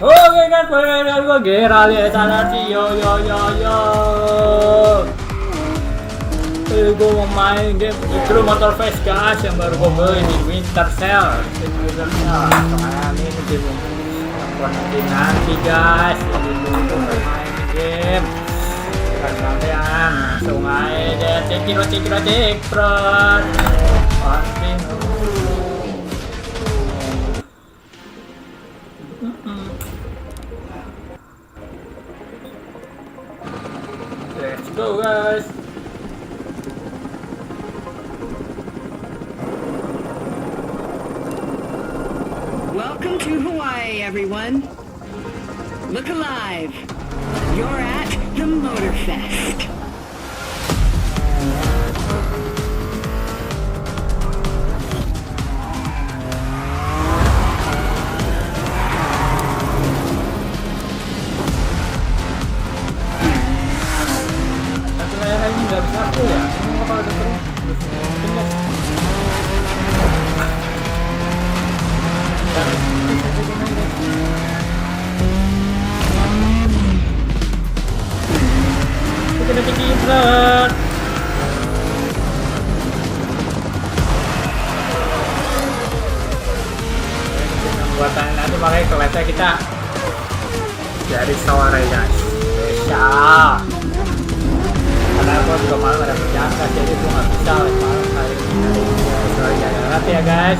Oke guys, balik lagi gue Geral ya sana sih yo. Gue mau main game Crew Motorfest guys yang baru gue beli di Winter Sale. Soalnya ini game yang nanti guys, jadi gue main game. Sampean langsung aja deh, cek bro. Pasti. Let's go guys. Welcome to Hawaii, everyone. Look alive. You're at the Motorfest. Nggak bisa aku ya, ini kalau ada terus kita keciprat buatan nanti makanya kelasnya kita dari sore guys spesial. Karena aku juga malam ada kerjaan jadi gue nggak bisa malam hari ini. Sorry banget ya guys.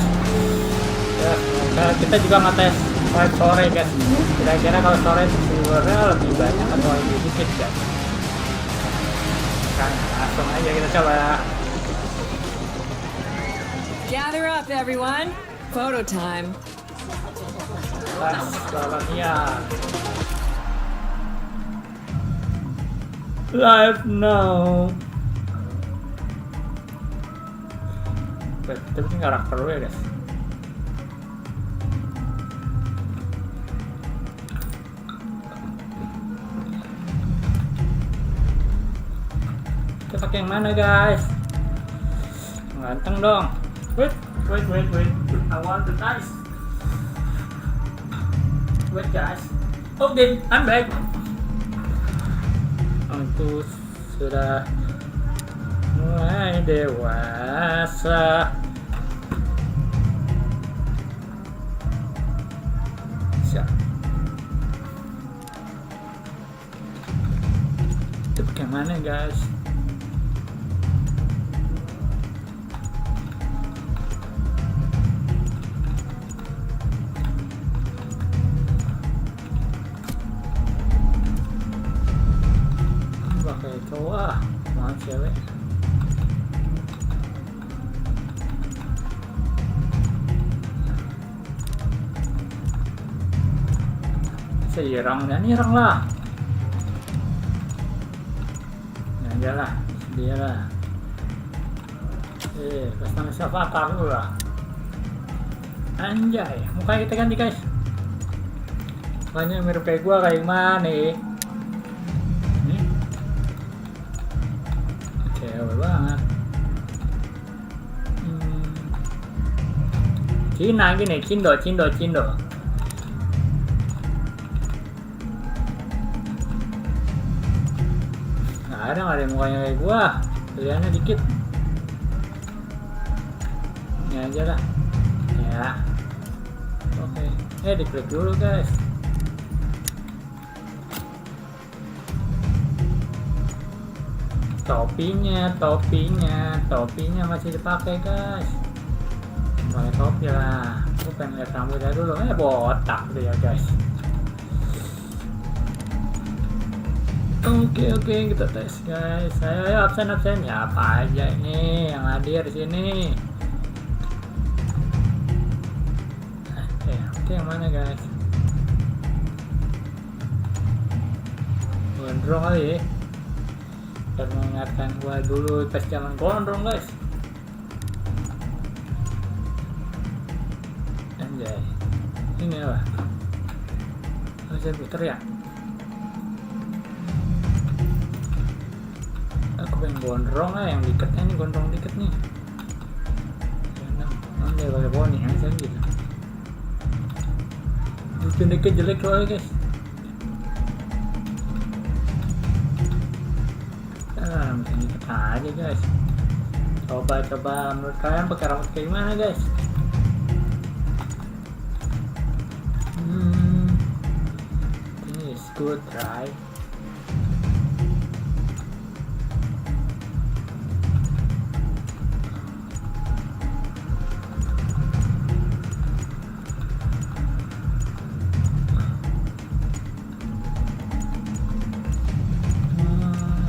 Ya, kita juga ngetes live sore guys. Kira-kira kalau sore viewernya lebih banyak atau lebih dikit guys. Kan langsung aja kita coba. Gather up everyone. Photo time. Dunia. Live now. Tapi ini karakter lu ya guys. Kita pakai yang mana guys? Ganteng dong. Wait. I want the dice. Wait guys. Okay, I'm back. Itu sudah mulai dewasa. Siap. Itu bagaimana guys? Pakai cowok mau cewek. Nyerang lah. Ya lah, dia lah. Pas nama siapa tahu lah. Anjay, muka kita ganti guys. Mukanya mirip kayak gua kayak mana nih? Cewek banget. Cina gini, Cindo. Nggak ada mukanya kayak gua, pilihannya dikit. Ini aja lah. Ya. Oke. Diklik dulu guys. Topinya masih dipakai guys. Pakai topi lah. Aku pengen lihat rambutnya dulu. Botak deh ya guys. Oke, kita tes guys. Ayo absen ya apa aja ini yang hadir di sini. Oke, yang mana guys? Gondrong kali ya. Dan mengingatkan gua dulu tes zaman gondrong guys. Anjay. Ini apa? Bisa puter ya? Aku pengen gondrong lah yang diketnya nih, gondrong diket nih. Anjay pakai boni aja gitu. pendeknya jelek soalnya guys. Mungkin dikit aja guys. Coba menurut kalian pakai rambut kayak gimana guys? This is good right?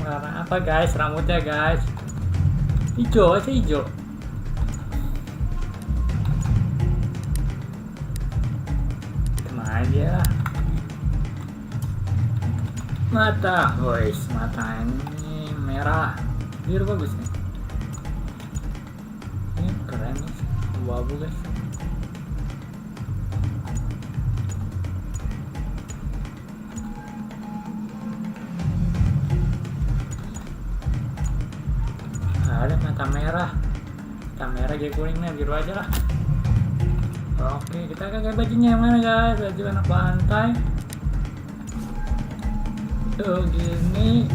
Warna apa guys rambutnya guys? Hijau aja hijau. Sama aja. Mata, guys, mata ini merah, biru bagus nih. Ini keren nih, abu-abu guys. Ada mata merah kayak kuning nih, biru aja lah. Oke, kita pakai bajunya yang mana guys? Baju anak pantai. Tuh gini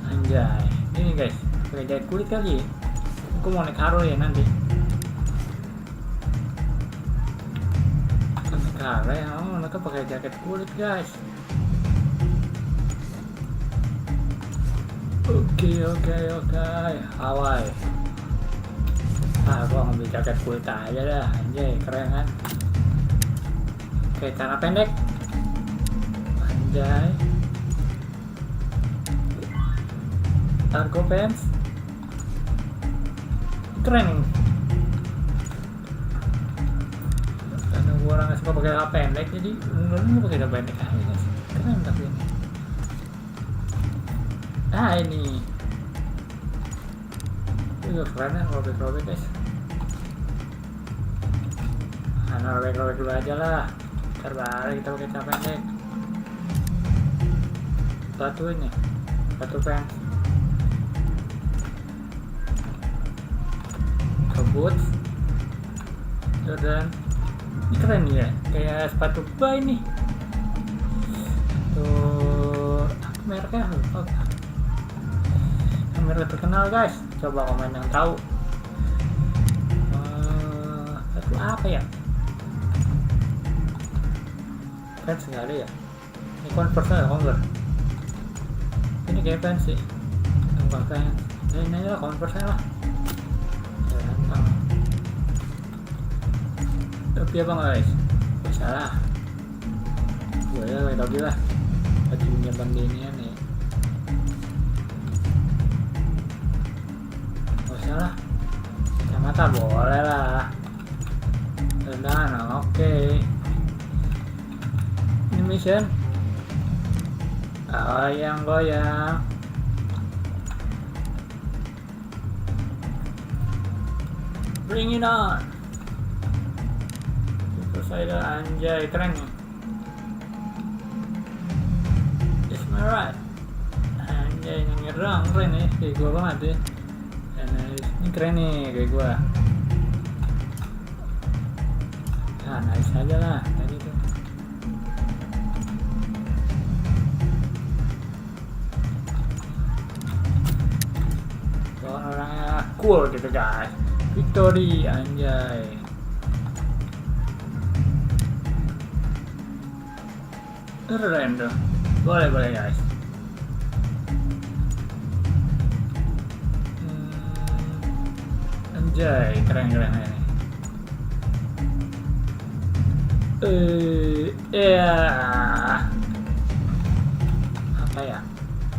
anjay, ini guys pakai jahit kulit kali. Aku mau naik Harley ya nanti. Naik Harley, mereka pakai jaket kulit guys. Oke, Hawaii. Gua ngambil jaket kulit aja dah, anjay, keren kan? Oke, celana pendek. Anjay. Cargo pants. Keren. Karena gua orang gak suka pakai celana pendek, jadi gua pakai celana pendek aja guys. Keren tapi ini. Ini keren ya, robek guys. Robek dulu aja lah, terbalik kita pakai celana pendek. Satu pants, kebut Jordan. Ini keren ya, kayak sepatu bay nih. Tuh mereknya lupa. Merek terkenal guys, coba komen yang tahu. Itu apa ya? Fans nggak ada ya? Ini Converse ya, Converse. Ini kayak fans sih, bukan fans. Ini aja lah Converse lah. Tapi apa guys? Salah. Gue ya kayak tadi lah. Bajunya bandingnya nih. Lah, kacamata boleh lah. Dan oke. Ini mission. Goyang. Bring it on. Itu saya anjay, keren nih. It's my right. Anjay, nyerang keren nih, kayak gua banget deh. Ini keren nih kayak gua. Nice aja lah tadi tuh. Orangnya cool gitu guys. Victory anjay. Keren tuh. Boleh guys. Anjay, keren ini. Apa ya?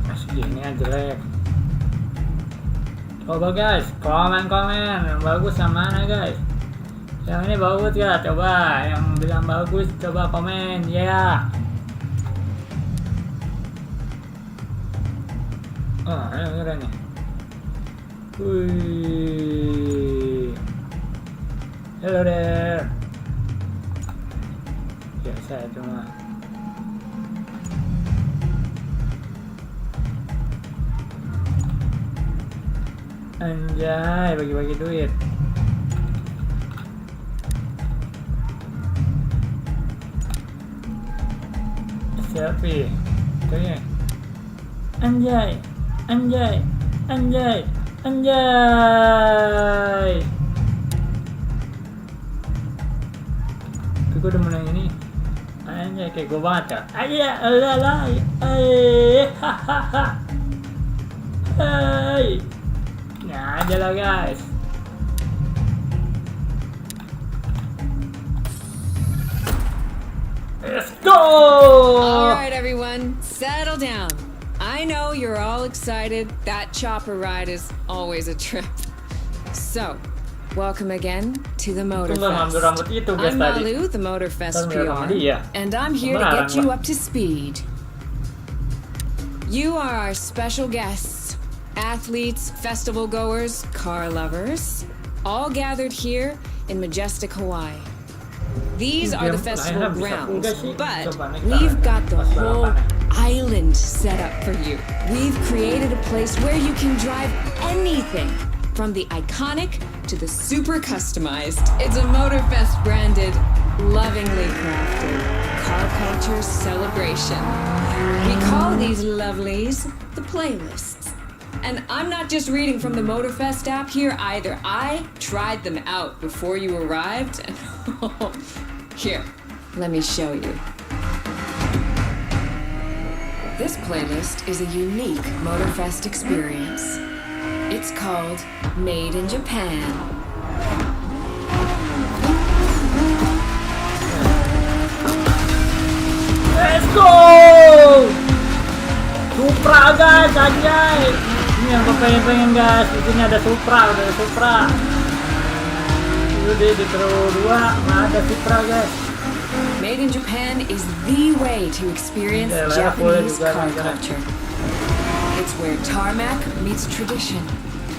Masih gini aja jelek. Coba guys, komen yang bagus yang mana guys? Yang ini bagus ya, coba yang bilang bagus coba komen ya. Ini keren nih. Wih, hello there. Biasa itu mah. Anjay, bagi-bagi duit. selfie. Oke. Anjay. Anjay. Anjay. Anjay. Gue demen yang ini. Anjay, kayak gue banget ya. Anjay, alalai. Hahaha. Hai. Nah aja lah guys. Let's go! Alright, everyone, settle down. I know you're all excited. That chopper ride is always a trip. So, welcome again to the Motorfest. I'm Malu, the Motorfest PR, and I'm here to get you up to speed. You are our special guests, athletes, festival goers, car lovers, all gathered here in majestic Hawaii. These are the festival grounds, but we've got the whole island set up for you. We've created a place where you can drive anything, from the iconic to the super customized. It's a Motorfest branded, lovingly crafted car culture celebration. We call these lovelies the playlists. And I'm not just reading from the Motorfest app here either. I tried them out before you arrived. And here, let me show you. This playlist is a unique Motorfest experience. It's called Made in Japan. Let's go! Supra guys, anjay. Ini yang gue pengen guys. Di sini ada Supra, udah ada Supra. Itu di Crew 2 ada Supra guys. Made in Japan is the way to experience Japanese car culture. It's where tarmac meets tradition.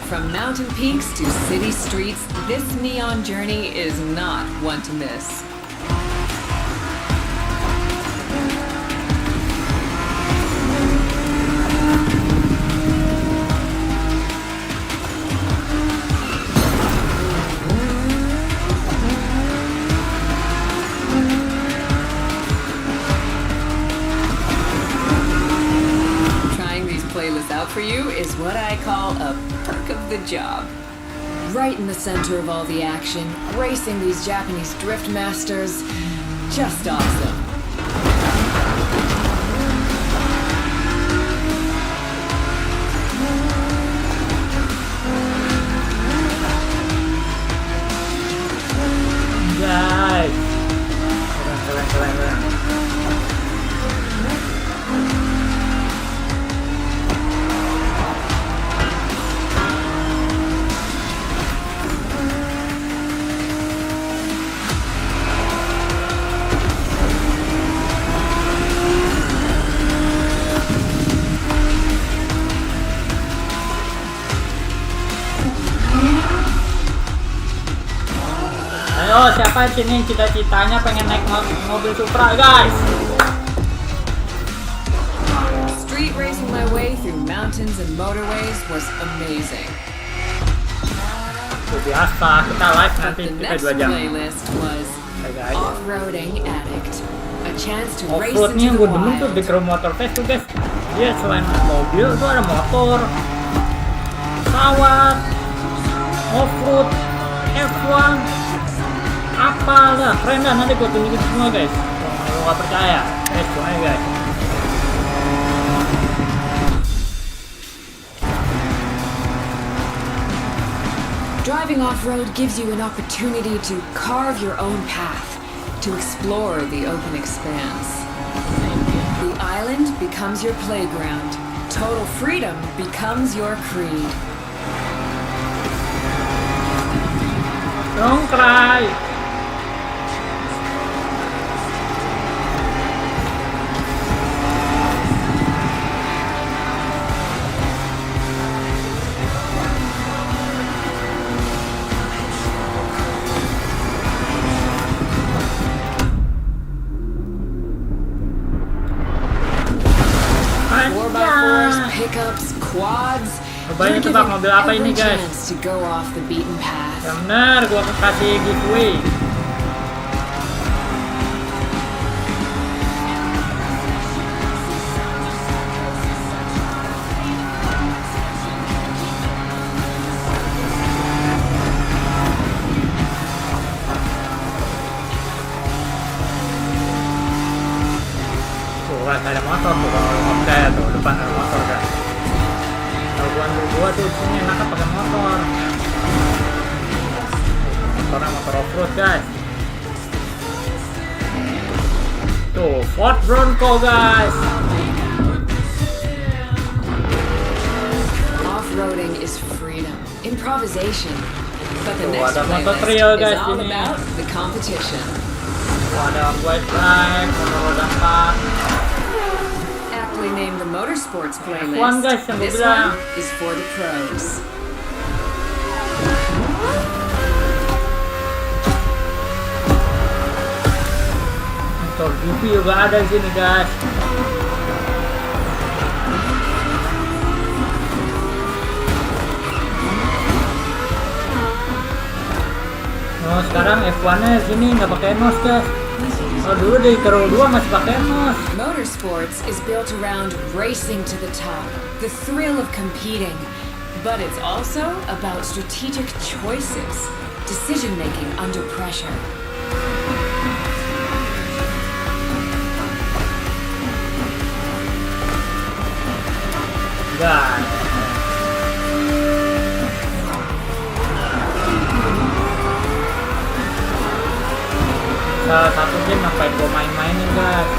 From mountain peaks to city streets, this neon journey is not one to miss. Out for you is what I call a perk of the job. Right in the center of all the action, racing these Japanese drift masters, just awesome. Guys, keren. Ayo, siapa di sini cita-citanya pengen naik mobil Supra, guys? Street racing my way through mountains and motorways was amazing. Biasa, kita live nanti But the 2 jam. playlist was Off-Roading Addict, a chance to race Off-road nih into yang gue the demen tuh wild. di Crew Motorfest tuh guys. Dia selain mobil tuh ada motor, pesawat, off-road, F1, apa dah, keren dah, nanti gue tunjukin semua guys. Kalau nggak percaya, semuanya guys. Driving off-road gives you an opportunity to carve your own path, to explore the open expanse. The island becomes your playground. Total freedom becomes your creed. Don't cry. Pickups, quads. Cobain tebak mobil apa ini guys? Chance to go off the beaten path. Yang benar, gua kasih giveaway. motor tuh kalau ngepet tuh depan ada motor kan. Kalau gua tuh sini enaknya pakai motor. Motornya motor off-road guys. Tuh Ford Bronco guys. Off-roading is freedom, improvisation. But the Tuh, next ada motor playlist trio is guys all ini. about the competition. Tuh, ada white bike, motor roda 4. Aptly named the motorsports playlist. F1 guys yang gua This bilang. one is for the pros. Motor GP juga ada di sini guys. Oh, sekarang F1-nya sini nggak pakai nos guys. Oh, dulu di Crew 2 masih pakai nos. Motorsports is built around racing to the top, the thrill of competing. But it's also about strategic choices, decision-making under pressure. Guys. Satu game sampai gue main-mainin guys.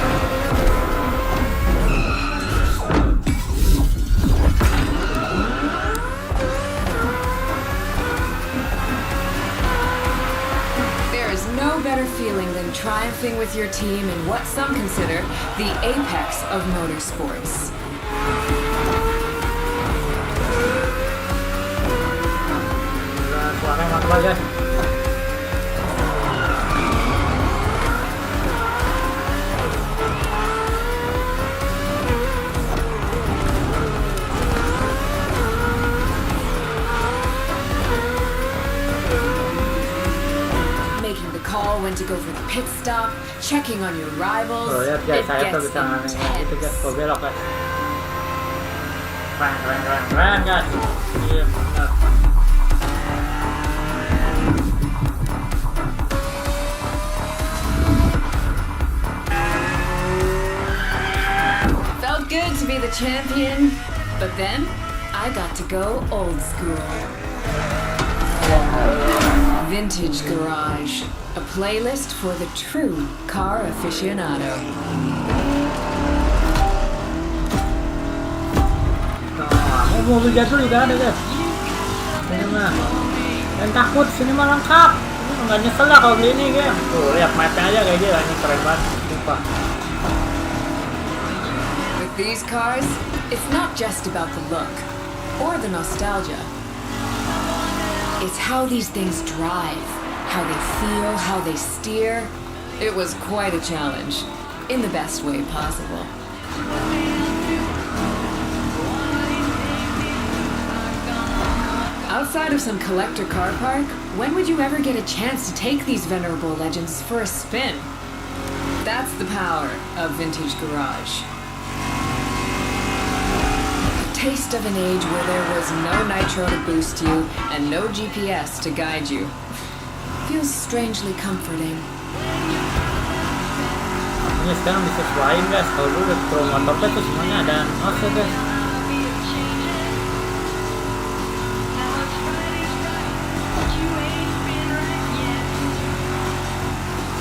There is no better feeling than triumphing with your team in what some consider the apex of motorsports. Suaranya mantap banget guys. Making the call when to go for the pit stop, checking on your rivals. Tuh lihat guys, It saya tuh gets bisa nganin itu guys, intense. kok belok guys. Keren guys. Iya benar. Felt good to be the champion, but then I got to go old school. Vintage Garage, a playlist for the true car aficionado. Nah, mobil jadul juga ada guys. Sini mah. Jangan takut, sini mah lengkap. Ini nggak nyesel lah kalau beli ini game. Tuh lihat mapnya aja kayak gila, ini keren banget. Sumpah. With these cars, it's not just about the look or the nostalgia. It's how these things drive, how they feel, how they steer. It was quite a challenge, in the best way possible. Outside of some collector car park, when would you ever get a chance to take these venerable legends for a spin? That's the power of Vintage Garage. A taste of an age where there was no nitro to boost you and no GPS to guide you. Feels strangely comforting. Ini sekarang disesuaikan guys. Kalau dulu Crew Motorfest tuh semuanya ada nos ya guys.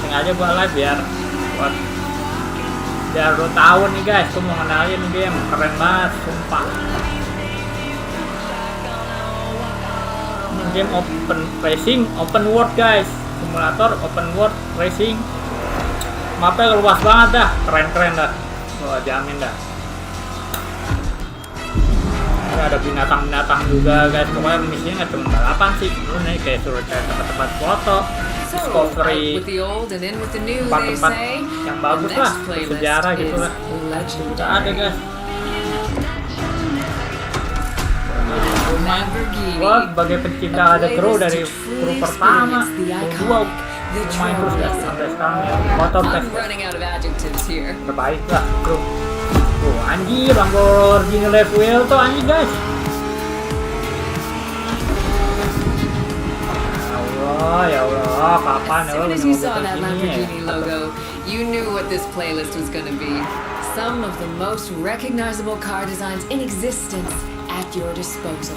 Sengaja gua live biar lo tahu nih guys, tuh mau kenalin game keren banget, sumpah. Game open racing, open world guys, simulator open world racing. Mapnya luas banget dah, keren dah, gua jamin dah. Ini ada binatang-binatang juga guys, pokoknya misinya nggak cuma balapan sih, lu nih kayak suruh cari tempat-tempat foto. Discovery tempat-tempat yang bagus lah, sejarah gitu lah, kita ada guys. Gua sebagai pencinta TheCrew dari Crew pertama, Crew 2 main terus guys sampai sekarang ya. Motorfest terbaik lah Crew. Tuh anjir, Lamborghini level tuh anjing guys. Ya Allah, kapan ya? As soon as you saw that Lamborghini logo, you knew what this playlist was gonna be. some of the most recognizable car designs in existence at your disposal.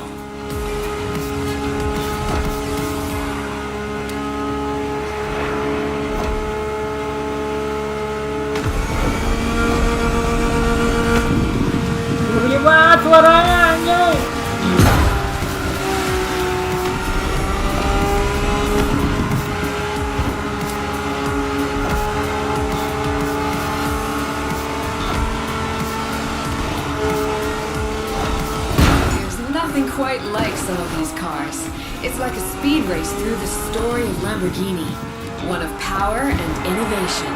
Gurih banget suaranya anjay. Quite like some of these cars. It's like a speed race through the story of Lamborghini, one of power and innovation.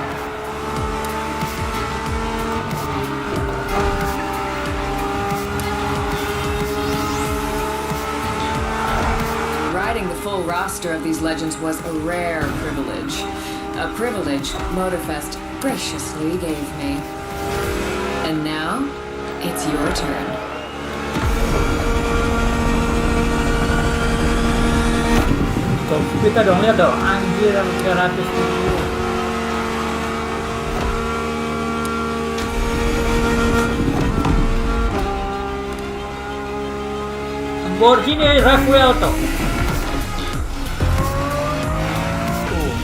Riding the full roster of these legends was a rare privilege. A privilege Motorfest graciously gave me. And now, it's your turn. Kita dong, lihat dong, anjir 300 ribu. Lamborghini Revuelto.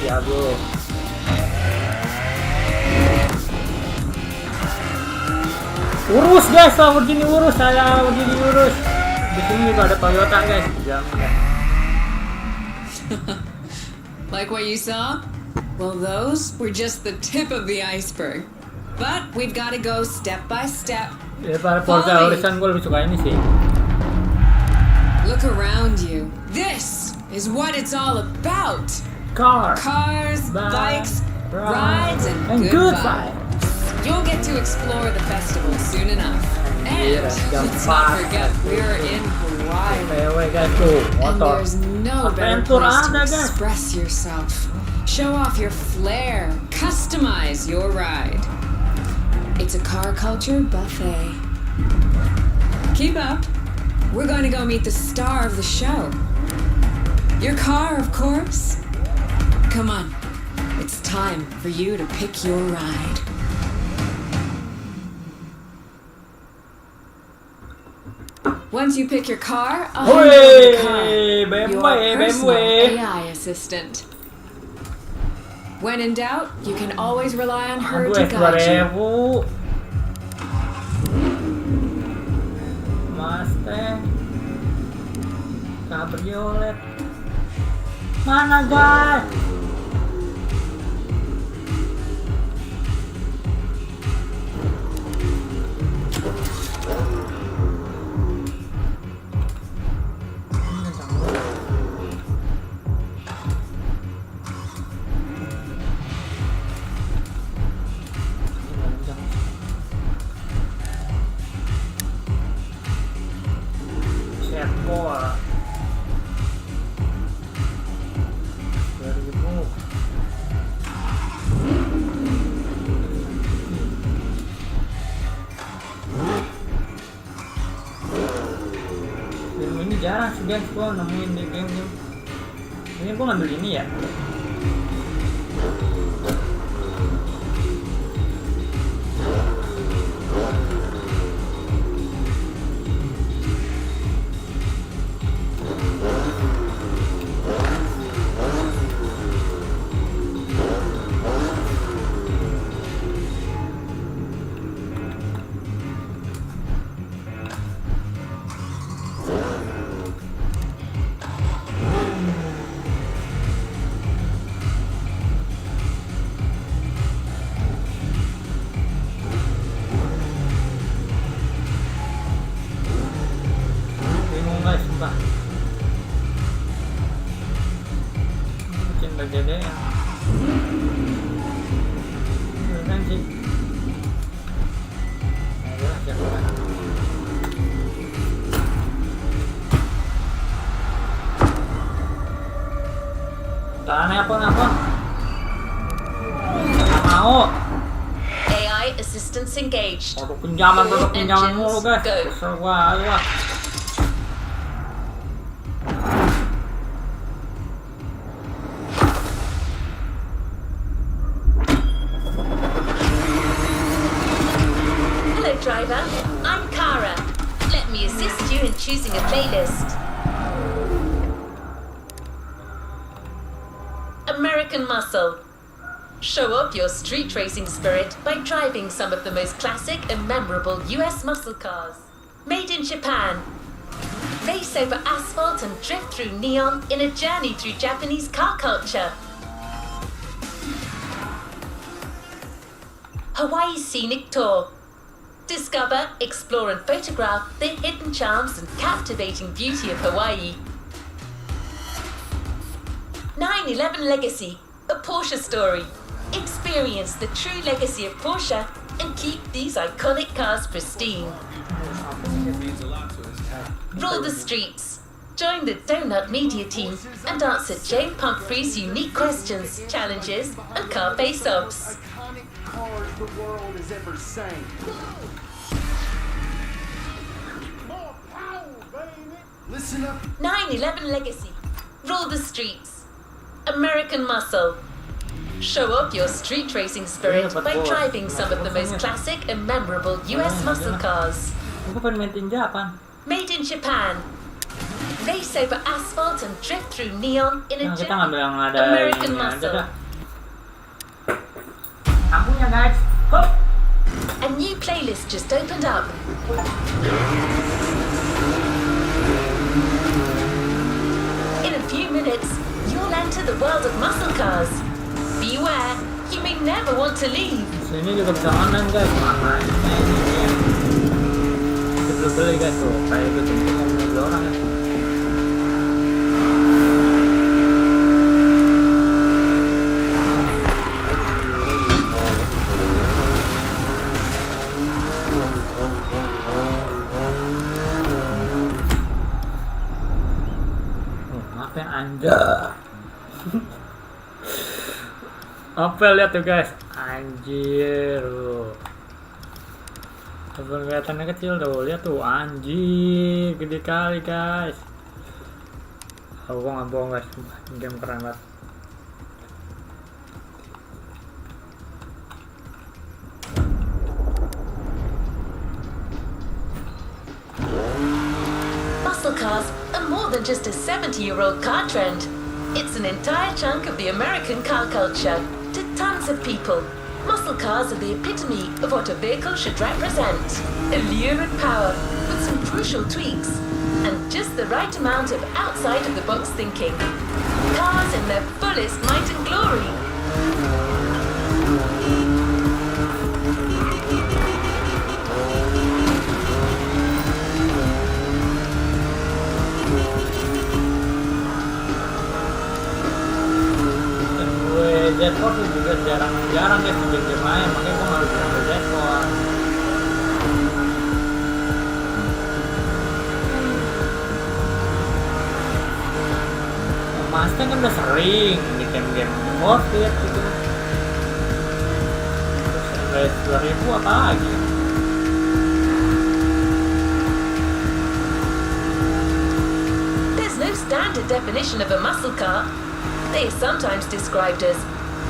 Jago. Urus guys, Lamborghini urus, saya Lamborghini urus. Di sini juga ada Toyota guys, jamin ya. Like what you saw? Well, those were just the tip of the iceberg. But we've got to go step by step. Ya, para Forza Horizon gue lebih suka ini sih. Look around you. This is what it's all about. Cars, bikes, rides, and good vibes. You'll get to explore the festival soon enough. And let's not forget we're in Hawaii. And there's no better place to express yourself. Show off your flair. Customize your ride. It's a car culture buffet. Keep up. We're going to go meet the star of the show. Your car, of course. Come on. It's time for you to pick your ride. Once you pick your car, I'll hand over the car. Your personal AI assistant. When in doubt, you can always rely on her to guide you. Mustang Cabriolet. Mana guys? Jarang sih guys gue nemuin di game ini. Gue ngambil ini ya. Jadi nanti tahan apa mau AI assistance engaged. produk pinjaman mulu guys. Kesel gua. muscle. Show off your street racing spirit by driving some of the most classic and memorable US muscle cars. Made in Japan. Race over asphalt and drift through neon in a journey through Japanese car culture. Hawaii Scenic Tour. Discover, explore and photograph the hidden charms and captivating beauty of Hawaii. 9/11 Legacy, a Porsche story. Experience the true legacy of Porsche and keep these iconic cars pristine. Rule the streets. Join the Donut Media team and answer Jane Pumphrey's unique questions, challenges, and car face-offs. Iconic cars the world has ever seen. More power, baby. Listen up. 9/11 Legacy. Rule the streets. American Muscle. Show off your street racing spirit by driving some of the most classic and memorable US muscle cars. Aku pengen main tinjakan. Made in Japan. Race over asphalt and drift through neon in a Nah, kita journey. ngambil yang ada American ini aja Muscle. dah. Lampunya guys. Hup. A new playlist just opened up. In a few minutes, you'll enter the world of muscle cars. Beware, you may never want to leave. Sini juga bisa online guys. Mana ini? Belum beli guys tuh. Kayak gitu mau beli orang ya. Maaf ya anda. Apa lihat tuh guys, anjir loh. Sebelum kelihatannya kecil tuh, lihat tuh anjir, gede kali guys. Aku nggak bohong guys, game keren banget. Muscle cars are more than just a 70-year-old car trend. It's an entire chunk of the American car culture. To tons of people, muscle cars are the epitome of what a vehicle should represent. Allure and power, with some crucial tweaks, and just the right amount of outside-of-the-box thinking. Cars in their fullest might and glory. Jetport tuh juga jarang guys di game lain, makanya gue harus ambil jetport. Mustang kan udah sering di game-game Motorfest gitu. Terus race 2000 apa lagi? There's no standard definition of a muscle car. They are sometimes described as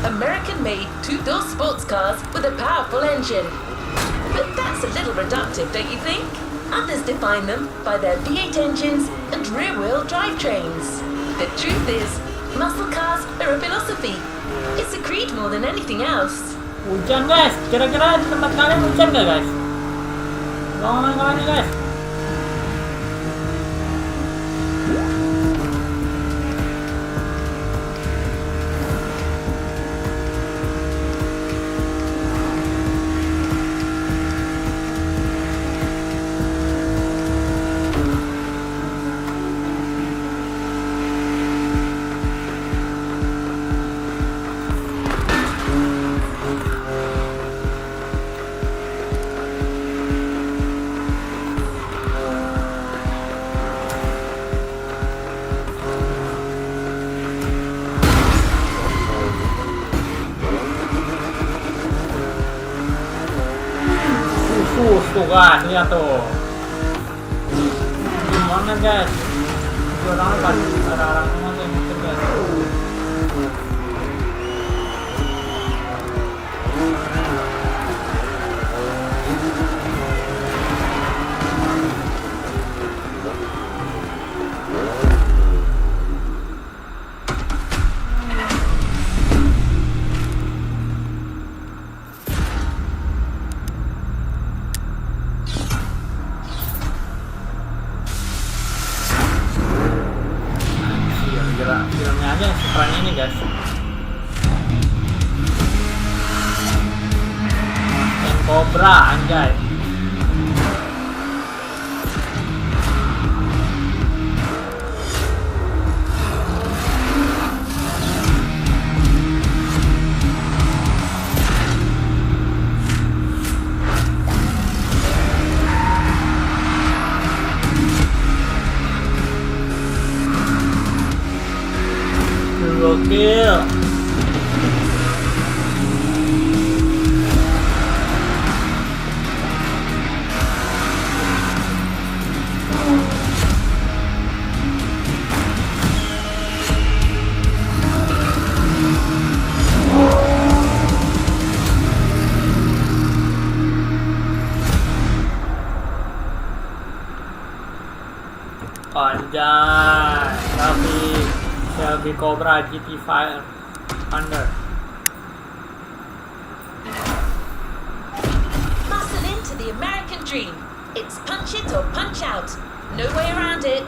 American-made two-door sports cars with a powerful engine. But that's a little reductive, don't you think? Others define them by their V8 engines and rear-wheel drivetrains. The truth is, muscle cars are a philosophy. It's a creed more than anything else. Hujan guys, kira-kira di tempat kalian hujan gak guys? Ngomong-ngomong nih guys. Tuh guys, lihat tuh. Gimana guys? Orang kan orang semua yang mikir guys. Cobra anjay. Gokil. Anjay, Shelby Cobra GT Fire Thunder. Muscle into the American dream. It's punch it or punch out. No way around it.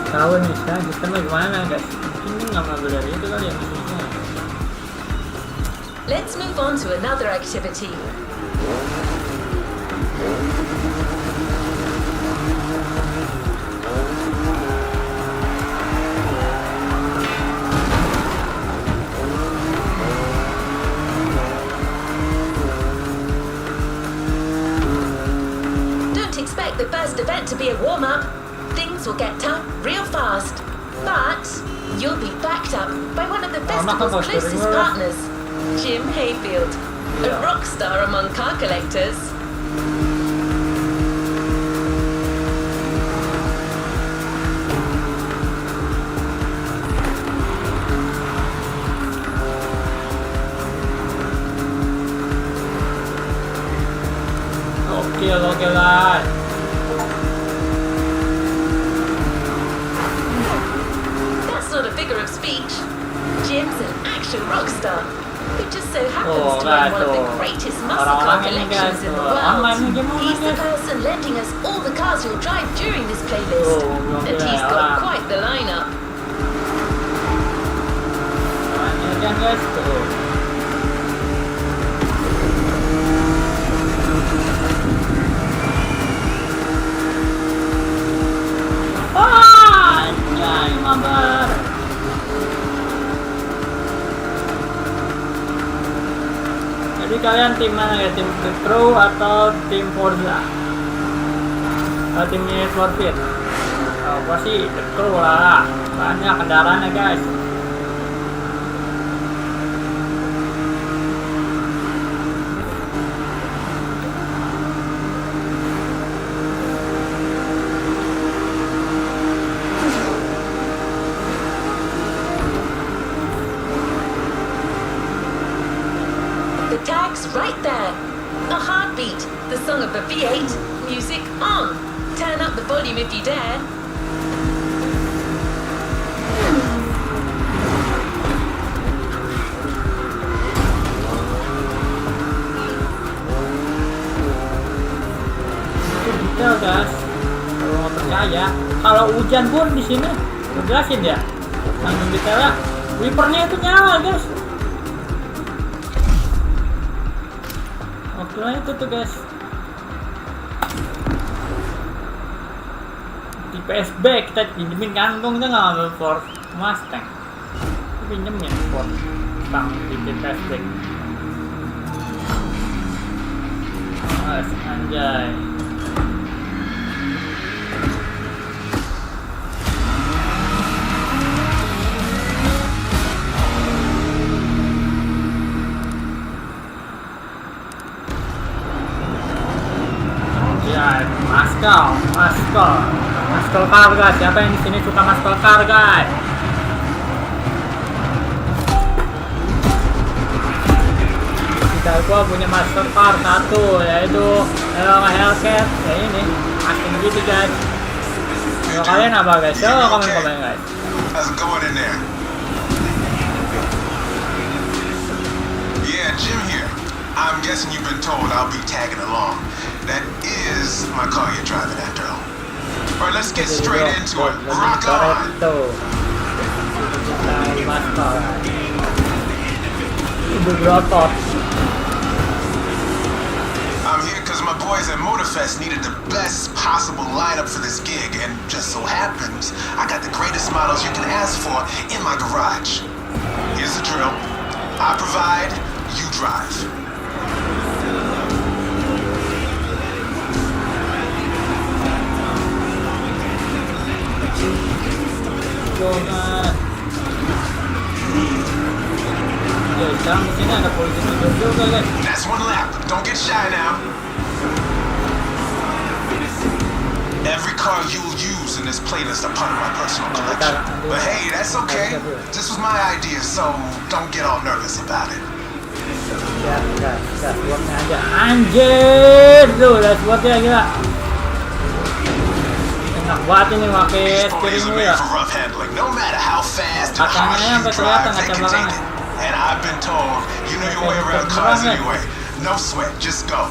Tahu nih sistemnya gimana guys? Mungkin nggak mau dari itu kali ya misinya. Let's move on to another activity. Don't expect the first event to be a warm-up. Things will get tough real fast, but you'll be backed up by one of the festival's closest partners, Jim Hayfield, a rock star among car collectors. Oke lah. Not a figure of speech. Jim's an actual rock star who just so happens to own one of the greatest muscle car collections in the world. He's the person lending us all the cars you'll drive during this playlist, and he's got quite the lineup. Jadi kalian tim mana ya? Tim TheCrew atau tim Forza? Tim Need for Speed? Apa sih TheCrew lah, banyak kendaraannya guys. Tag's right there. A heartbeat, the song of the V8, music on. Turn up the volume if you dare. Itu detail guys. Kalau nggak percaya, kalau hujan pun di sini, udah jelasin ya. Langsung detailnya, wipernya itu nyala guys. Waktunya itu tuh guys. Di PSB kita pinjemin kantong, kita nggak ngambil Ford Mustang, kita pinjemin Ford Mustang di PSB. Anjay. Muscle car guys. Siapa yang di sini suka muscle car guys? Kita gua punya muscle car satu, yaitu Hellcat. Ya ini asing gitu guys. Kalau kalian apa guys? Coba komen guys. How's it going in there? Yeah, Jim here. I'm guessing you've been told I'll be tagging along. That is my car you're driving after all. Alright, let's get straight into it. Rock on! I'm here because my boys at Motorfest needed the best possible lineup for this gig, and just so happens, I got the greatest models you can ask for in my garage. Here's the drill. I provide, you drive. That's one lap. Don't get shy now. Every car you'll use in this playlist are part of my personal collection. But hey, that's okay. This was my idea, so don't get all nervous about it. Anjir, tuh dashboardnya gila. Enak banget ini pakai steering wheel ya. Katanya sampai kelihatan kaca belakangnya. And I've been told you know your way around cars anyway. No sweat, just go.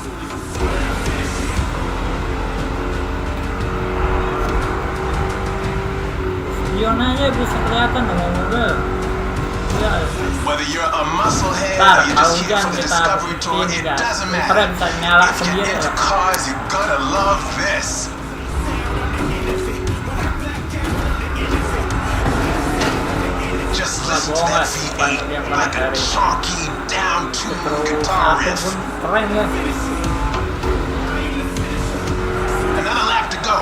Spionanya bisa kelihatan sama mobil. Whether you're a musclehead or you're just here for the discovery tour, it doesn't matter. If you're into cars, you're gonna love this. Just listen to that V8 like a chunky, down-tuned guitar riff. Another lap to go.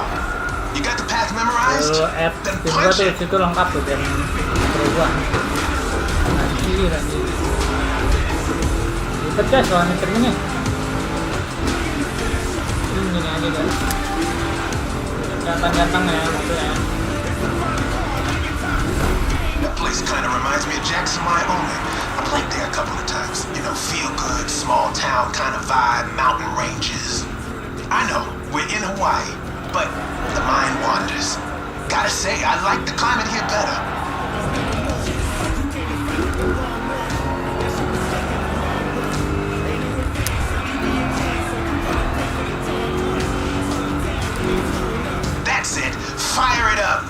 You got the path memorized? Then punch it. Itu lengkap tuh dan berubah. Anjir. Pedas soalnya terminnya. Ini aja guys. Gantang-gantang ya mobilnya. That place kind of reminds me of Jackson, Wyoming. I played there a couple of times. You know, feel good, small town kind of vibe, mountain ranges. I know, we're in Hawaii, but the mind wanders. Gotta say, I like the climate here better. That's it. Fire it up.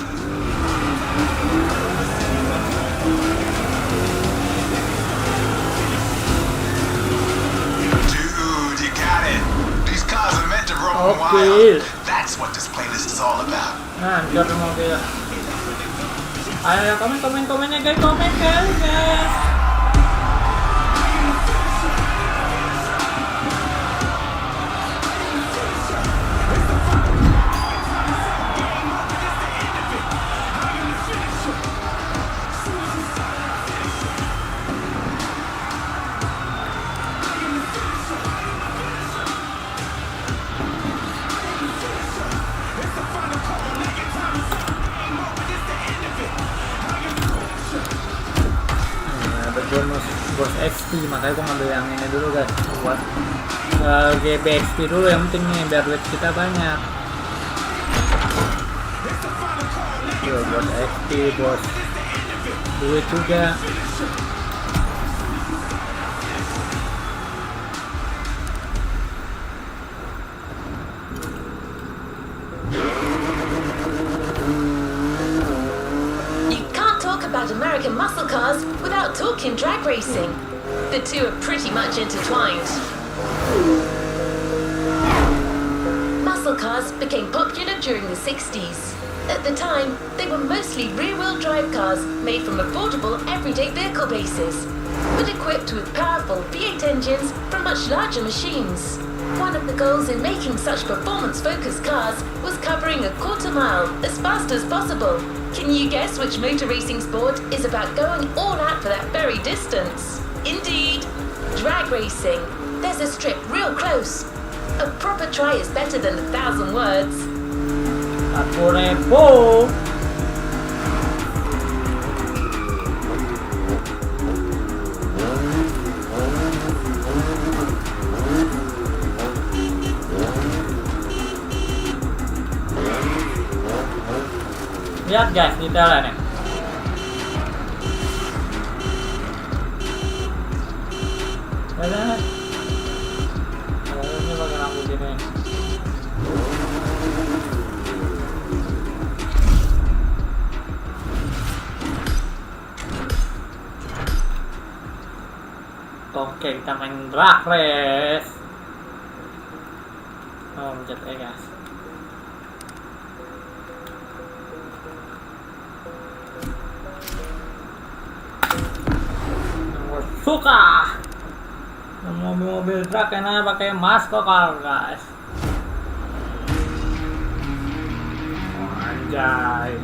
Dude, you got it. These cars are meant to roam wild. That's what this playlist is all about. Nah, hancur mobil. Ayo komennya guys, komen guys. Bos XP, makanya gue ngambil yang ini dulu guys, buat GBXP dulu yang penting nih biar duit kita banyak. Yo, bos XP, bos duit juga. American muscle cars without talking drag racing. The two are pretty much intertwined. Muscle cars became popular during the 60s. At the time, they were mostly rear-wheel drive cars made from affordable everyday vehicle bases, but equipped with powerful V8 engines from much larger machines. One of the goals in making such performance-focused cars was covering a quarter mile as fast as possible. Can you guess which motor racing sport is about going all out for that very distance? Indeed, drag racing. There's a strip real close. A proper try is better than 1,000 words. Lihat guys, detailnya nih. Dadah. Ini pakai lampu gini. Oke, kita main drag race. Oh, mencet E guys. Suka mobil-mobil truk enak pakai masuk guys. Oh, anjay.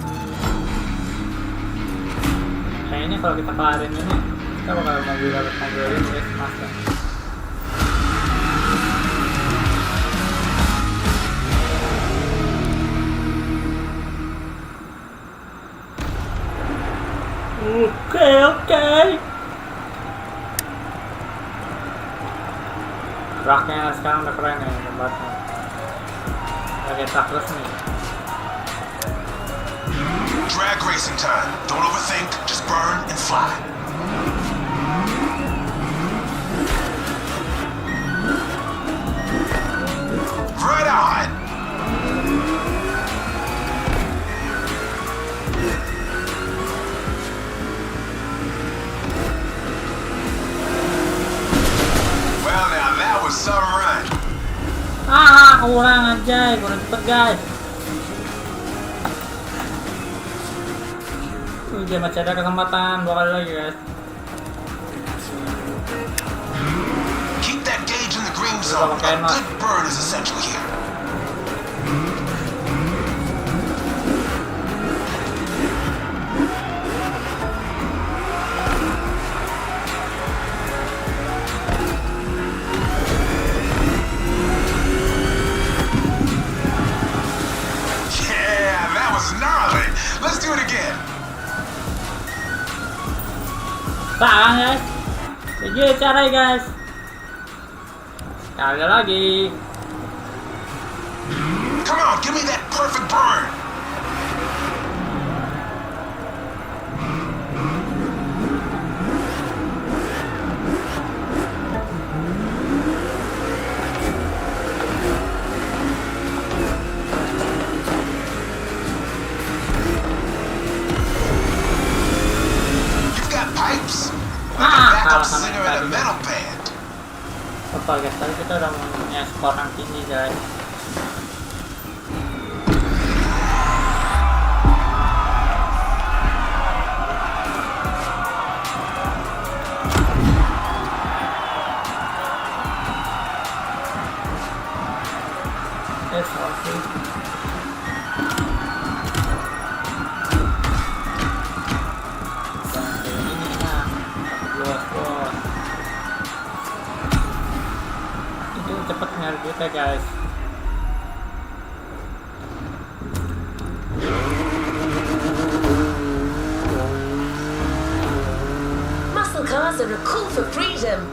Kayaknya kalau kita kelarin ini kita bakal mobil ini guys, masuk. Oke. Truknya sekarang udah keren ya, gambarnya. Pakai truk resmi. Drag racing time. Don't overthink, just burn and fly. Right on! Well now, that was some run. Kurang aja, kurang cepet guys. Dia masih ada kesempatan 2 kali lagi guys. Keep that gauge in the green zone. A good burn is essential here. Yeah, that was gnarly. Let's do it again. Tahan guys. Begini caranya guys. Sekali lagi. Come on, give me that perfect burn. You've got pipes. Like a backup singer in a metal band. Betul guys, tadi kita udah punya skor yang tinggi guys. Itu cepet nyari duitnya guys. Muscle cars are a call for freedom.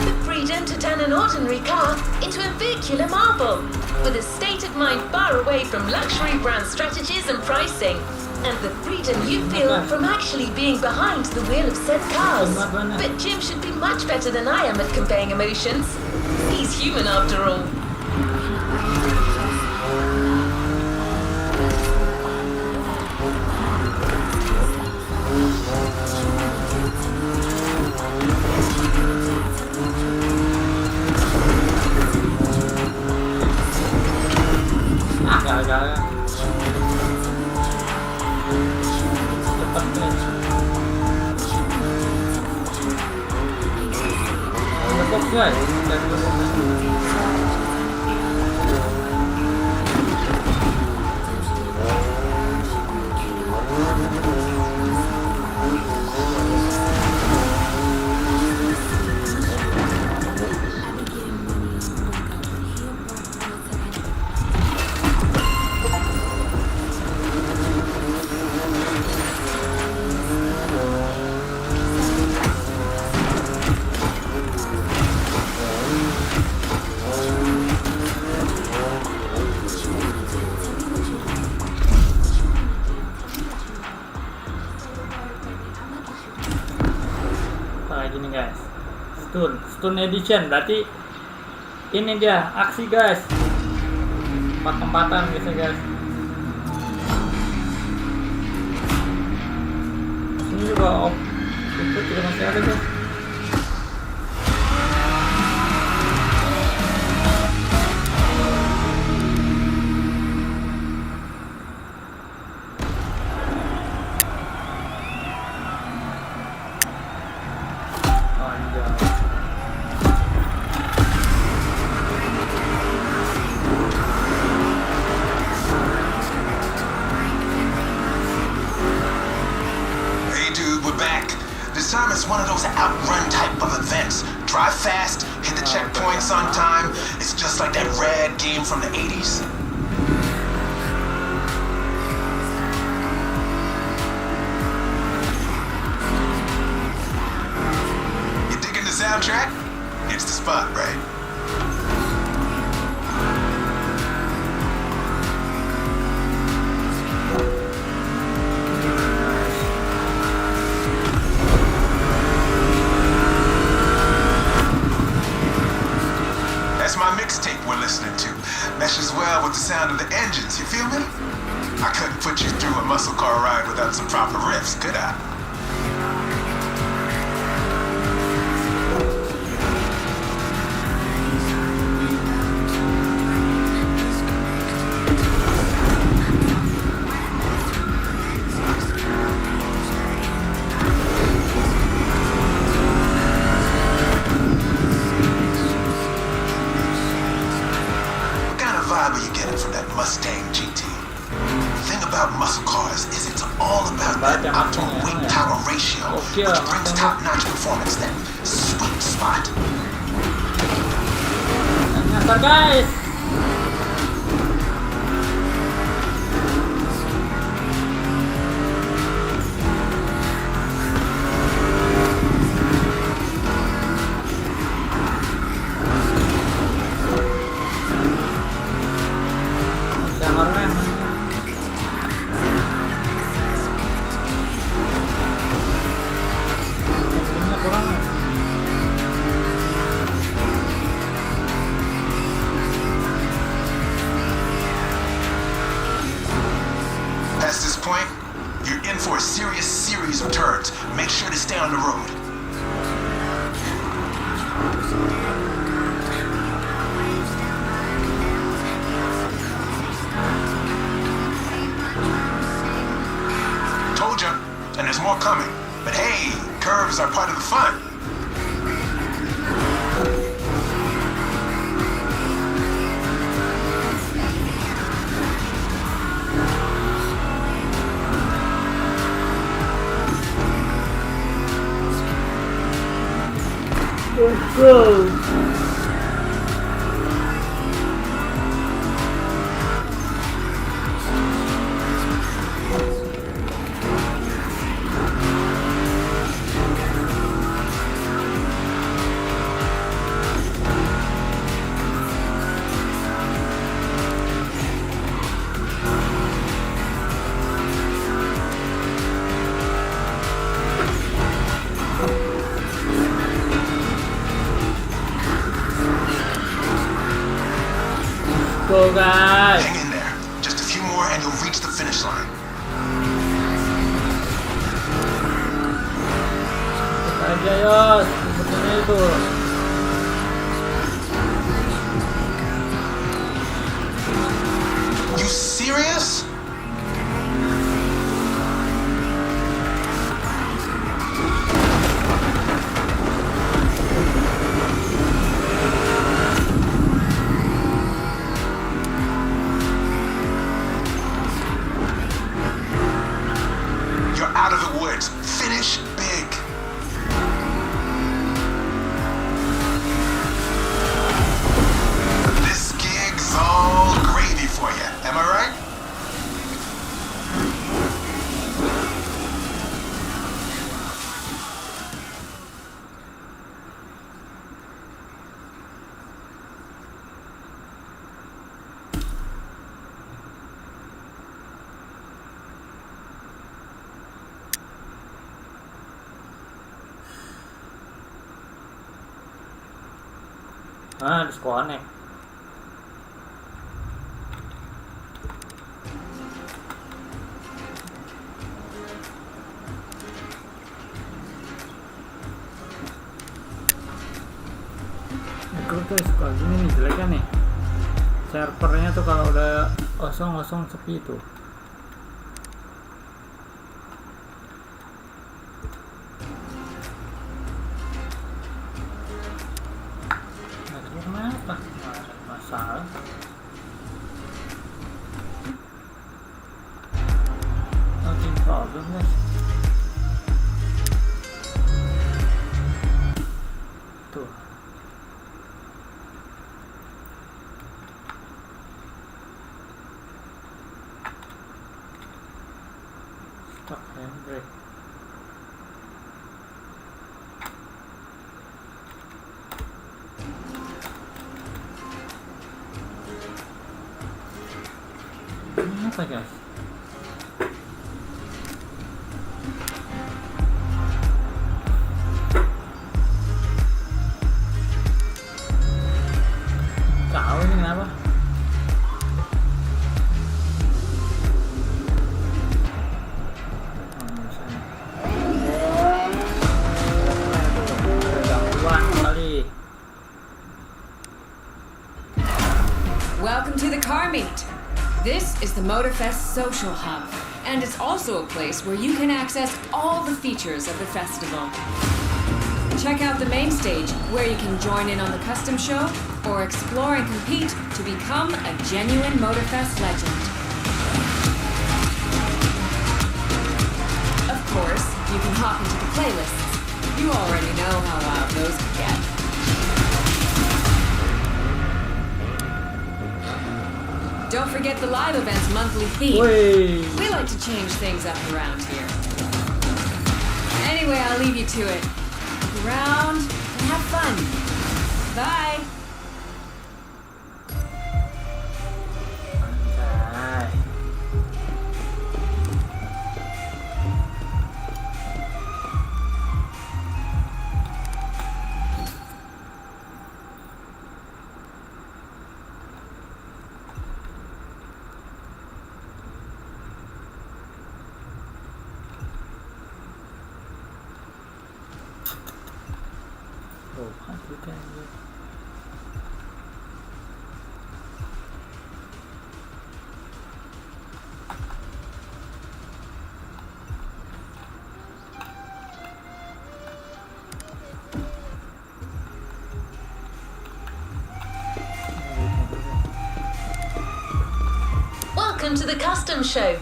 The freedom to turn an ordinary car into a vehicular marvel, with a state of mind far away from luxury brand strategies and pricing, and the freedom you feel from actually being behind the wheel of said cars. But Jim should be much better than I am at conveying emotions. He's human after all. Gagal. Cepet guys. Cepet guys. Stun edition berarti ini dia aksi guys, empat-empatan gitu guys. Ini juga itu juga masih ada guys. This time it's one of those outrun type of events. Drive fast, hit the checkpoints on time. It's just like that rad game from the 80s. You digging the soundtrack? It's the spot, right? That's my mixtape we're listening to. Meshes well with the sound of the engines, you feel me? I couldn't put you through a muscle car ride without some proper riffs, could I? Mustang GT. The thing about muscle cars is it's all about that optimal weight-power ratio, which brings top-notch performance, that sweet spot. Guys. Past this point, you're in for a serious series of turns. Make sure to stay on the road. Told ya, and there's more coming. But hey, curves are part of the fun. Let's go. Go guys. Hang in there. Just a few more and you'll reach the finish line. Aja Yos, sepertinya itu. You serious? Out of the woods. Finish big. This gig's all gravy for you. Am I right? Disconnect. Tuh suka gini nih jeleknya nih, servernya tuh kalau udah kosong sepi tuh. Kenapa? Masalah. Nothing problem guys. Tuh. Stop handbrake. Ini apa guys? Tahu ini kenapa? Welcome to the car meet. This is the Motorfest social hub, and it's also a place where you can access all the features of the festival. Check out the main stage, where you can join in on the custom show, or explore and compete to become a genuine Motorfest legend. Of course, you can hop into the playlists. You already know how loud those can get. Don't forget the live event's monthly theme. Wait. We like to change things up around here. Anyway, I'll leave you to it. Look around and have fun. Bye. Anjay. Oh, masih kan. Welcome to the custom show.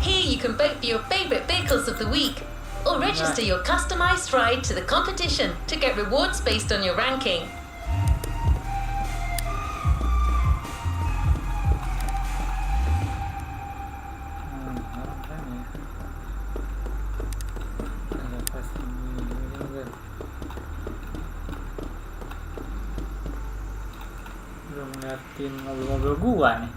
Here you can vote for your favorite vehicles of the week, or register your customized ride to the competition to get rewards based on your ranking. Belum ngeliatin mobil-mobil gua nih.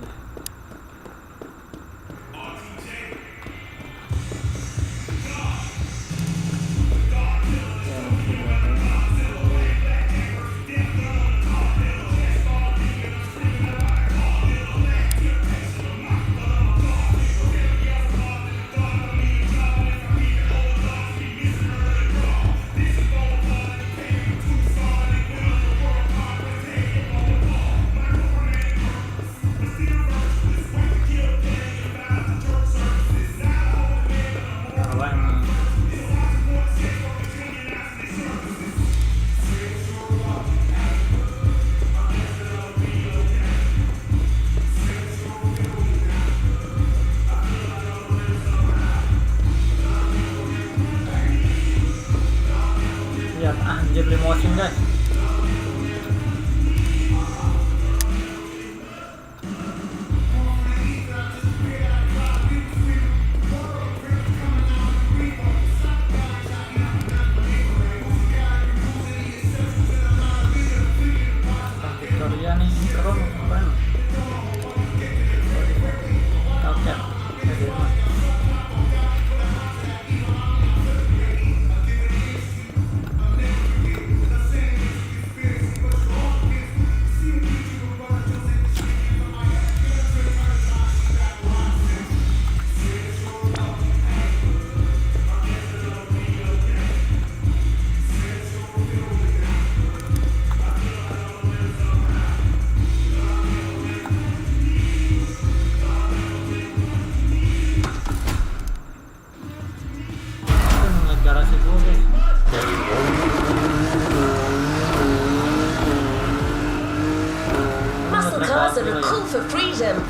call for freedom.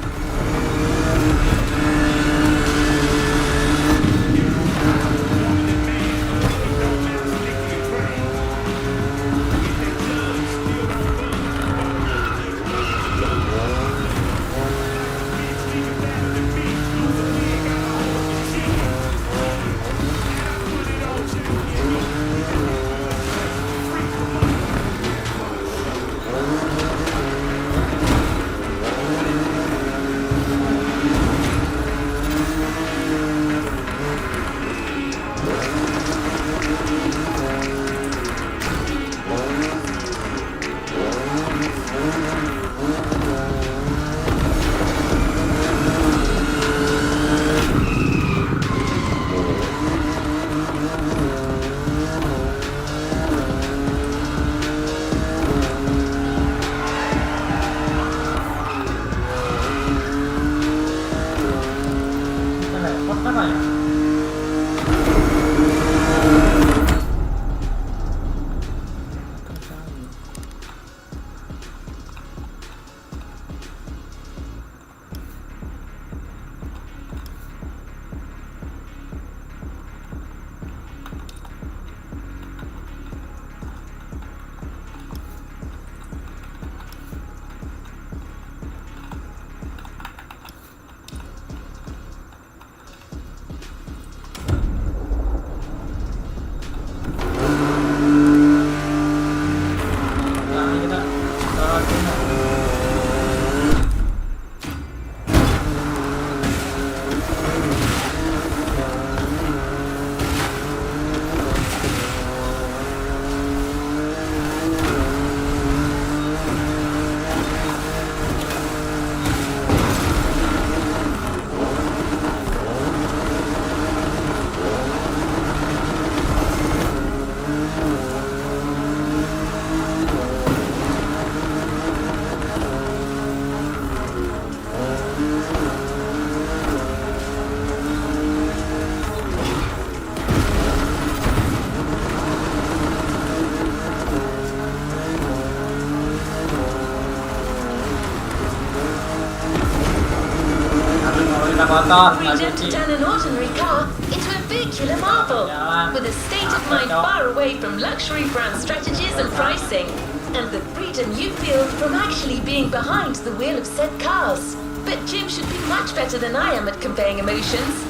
Freedom to turn an ordinary car into a vehicular marvel, with a state of mind far away from luxury brand strategies and pricing, and the freedom you feel from actually being behind the wheel of said cars. But Jim should be much better than I am at conveying emotions.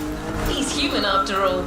He's human after all.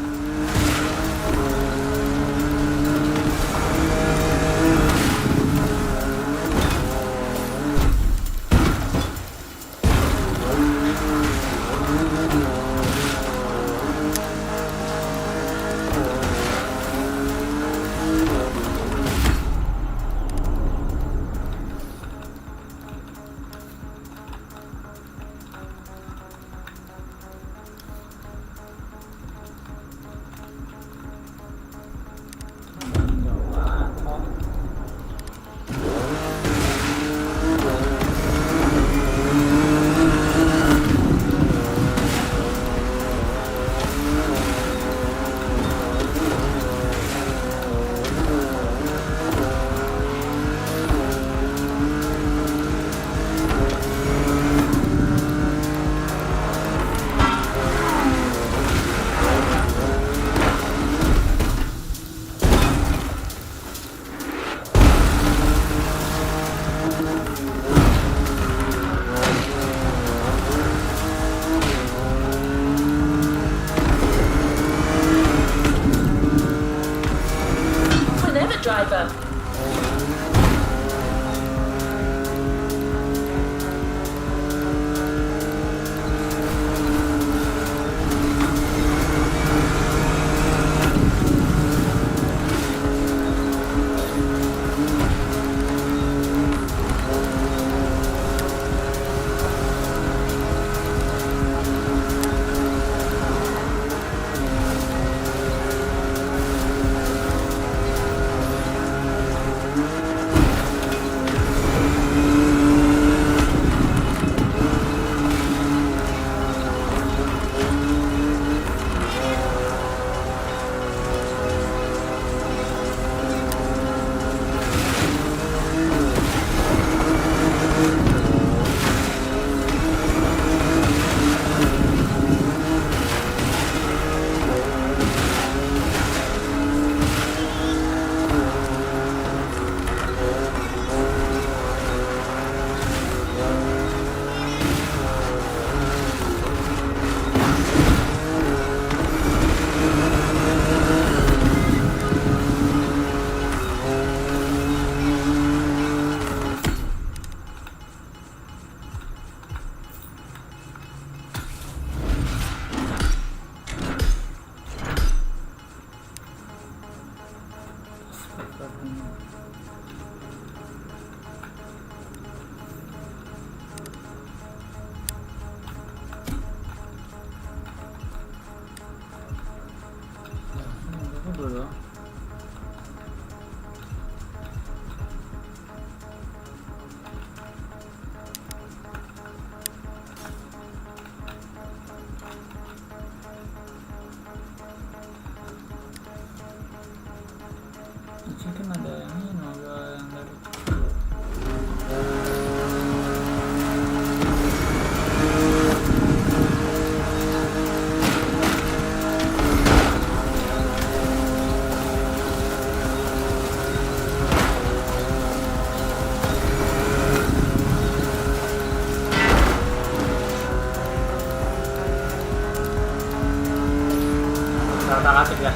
otak-atik ya.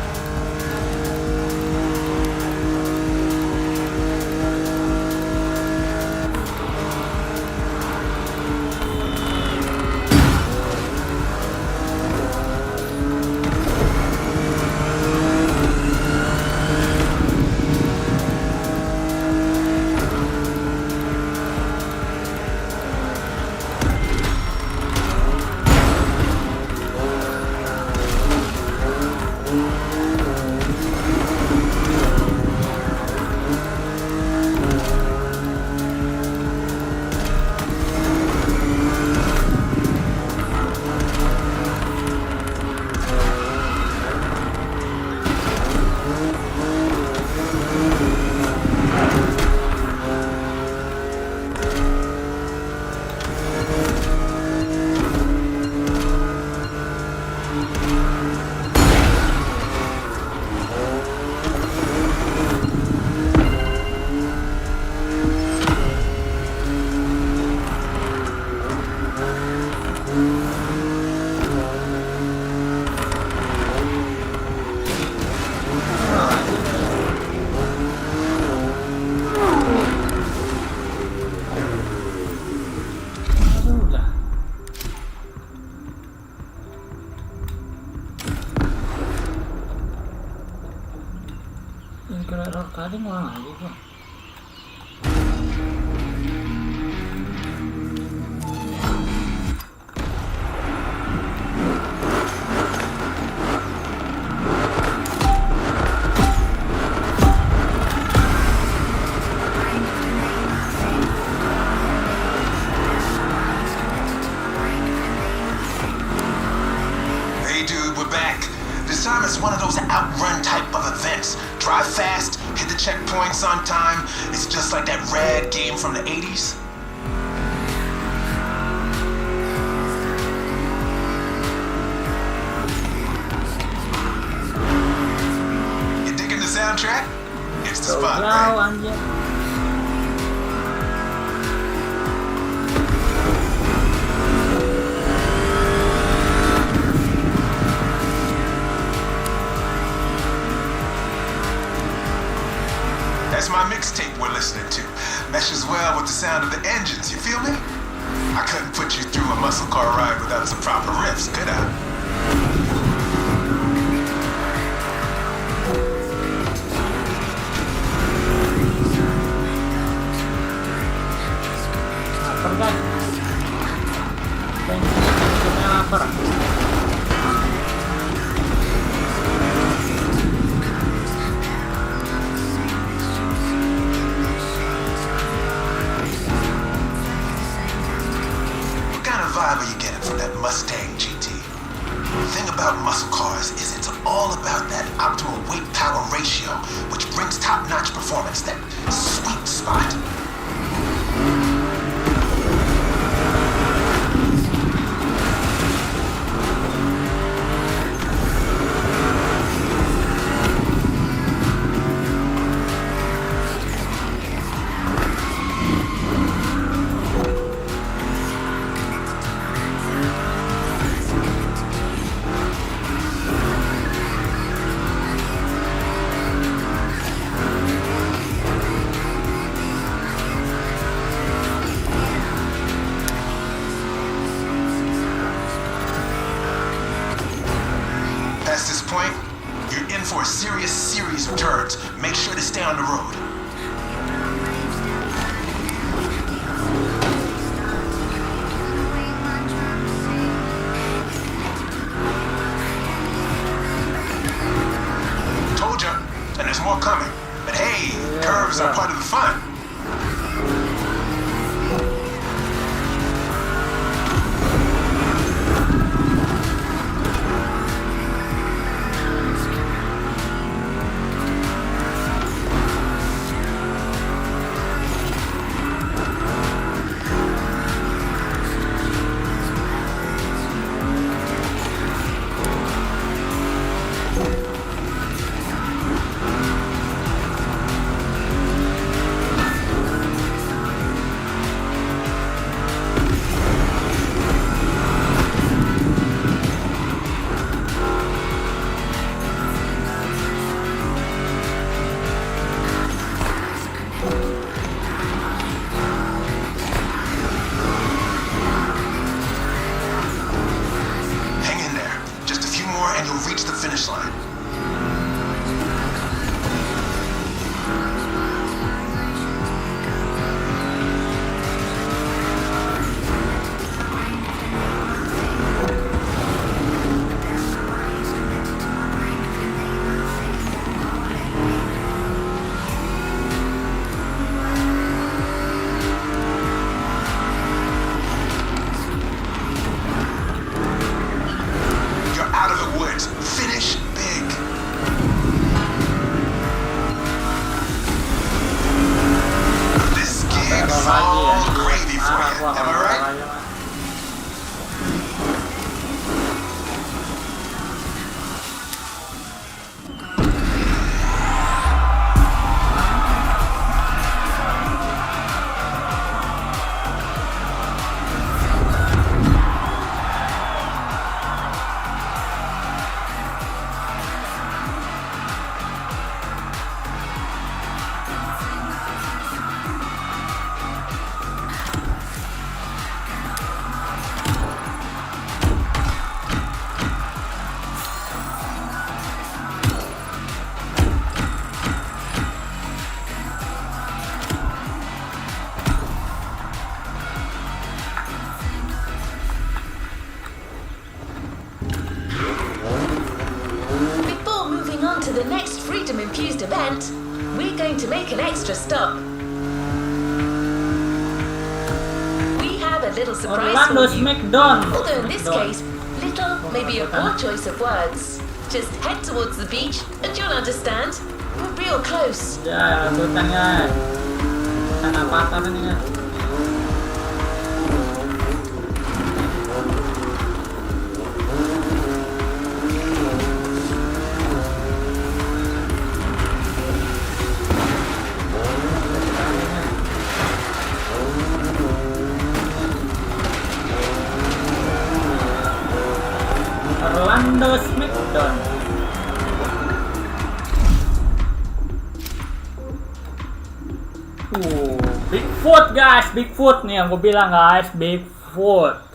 Error tadi ngulang lagi gua. Hey dude, we're back. This time it's one of those outrun type of events. Drive fast, hit the checkpoints on time. It's just like that rad game from the 80s. You digging the soundtrack? It's the spot, right? That's my mixtape we're listening to. Meshes well with the sound of the engines, you feel me? I couldn't put you through a muscle car ride without some proper riffs, could I? What kind of vibe are you getting from that Mustang GT? The thing about muscle cars is it's all about that optimal weight-power ratio, which brings top-notch performance, that sweet spot. Past this point, you're in for a serious series of turns. Make sure to stay on the road. Told ya, and there's more coming. But hey, curves are part of the fun. finish line. Finish big. This gig's all gravy for you, am I right? To the next freedom-infused event, we're going to make an extra stop. We have a little surprise Orlando for you. Smackdown. Although in this case, little may be a poor choice of words. Just head towards the beach and you'll understand. We're real close. Ya, hutan guys. Tanah patah nih ya. Orlando Smackdown. Bigfoot guys, Bigfoot nih yang gue bilang guys, Bigfoot.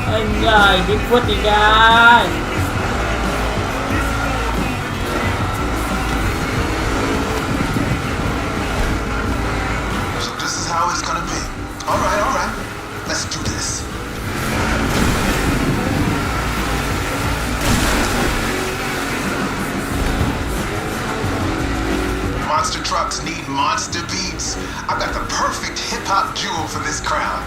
Anjay, Bigfoot nih guys. So this is how it's gonna be. Alright. Let's do this. Monster trucks need monster beats. I've got the perfect hip-hop jewel for this crowd.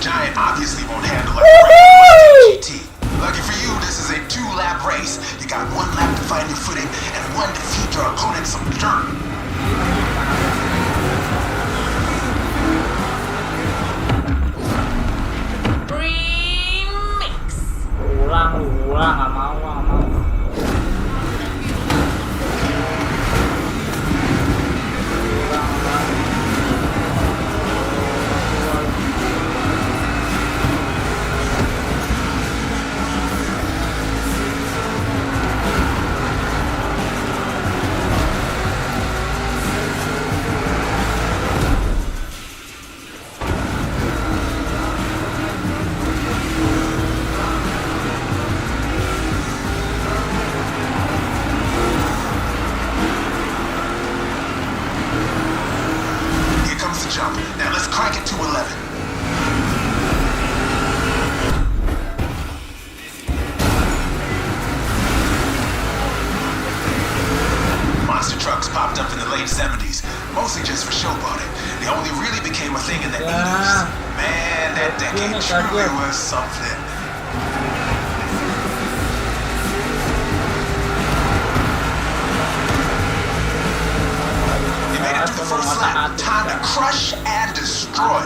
Giant obviously won't handle a regular GT. Lucky for you, this is a 2-lap race. You got 1 lap to find your footing and 1 to feed your opponent some dirt. Remix. Ulang, nggak mau. Now let's crank it to 11. Monster trucks popped up in the late 70s, mostly just for showboating. They only really became a thing in the 80s. Man, that decade truly was something. You made it to the first lap. Time to crush and destroy.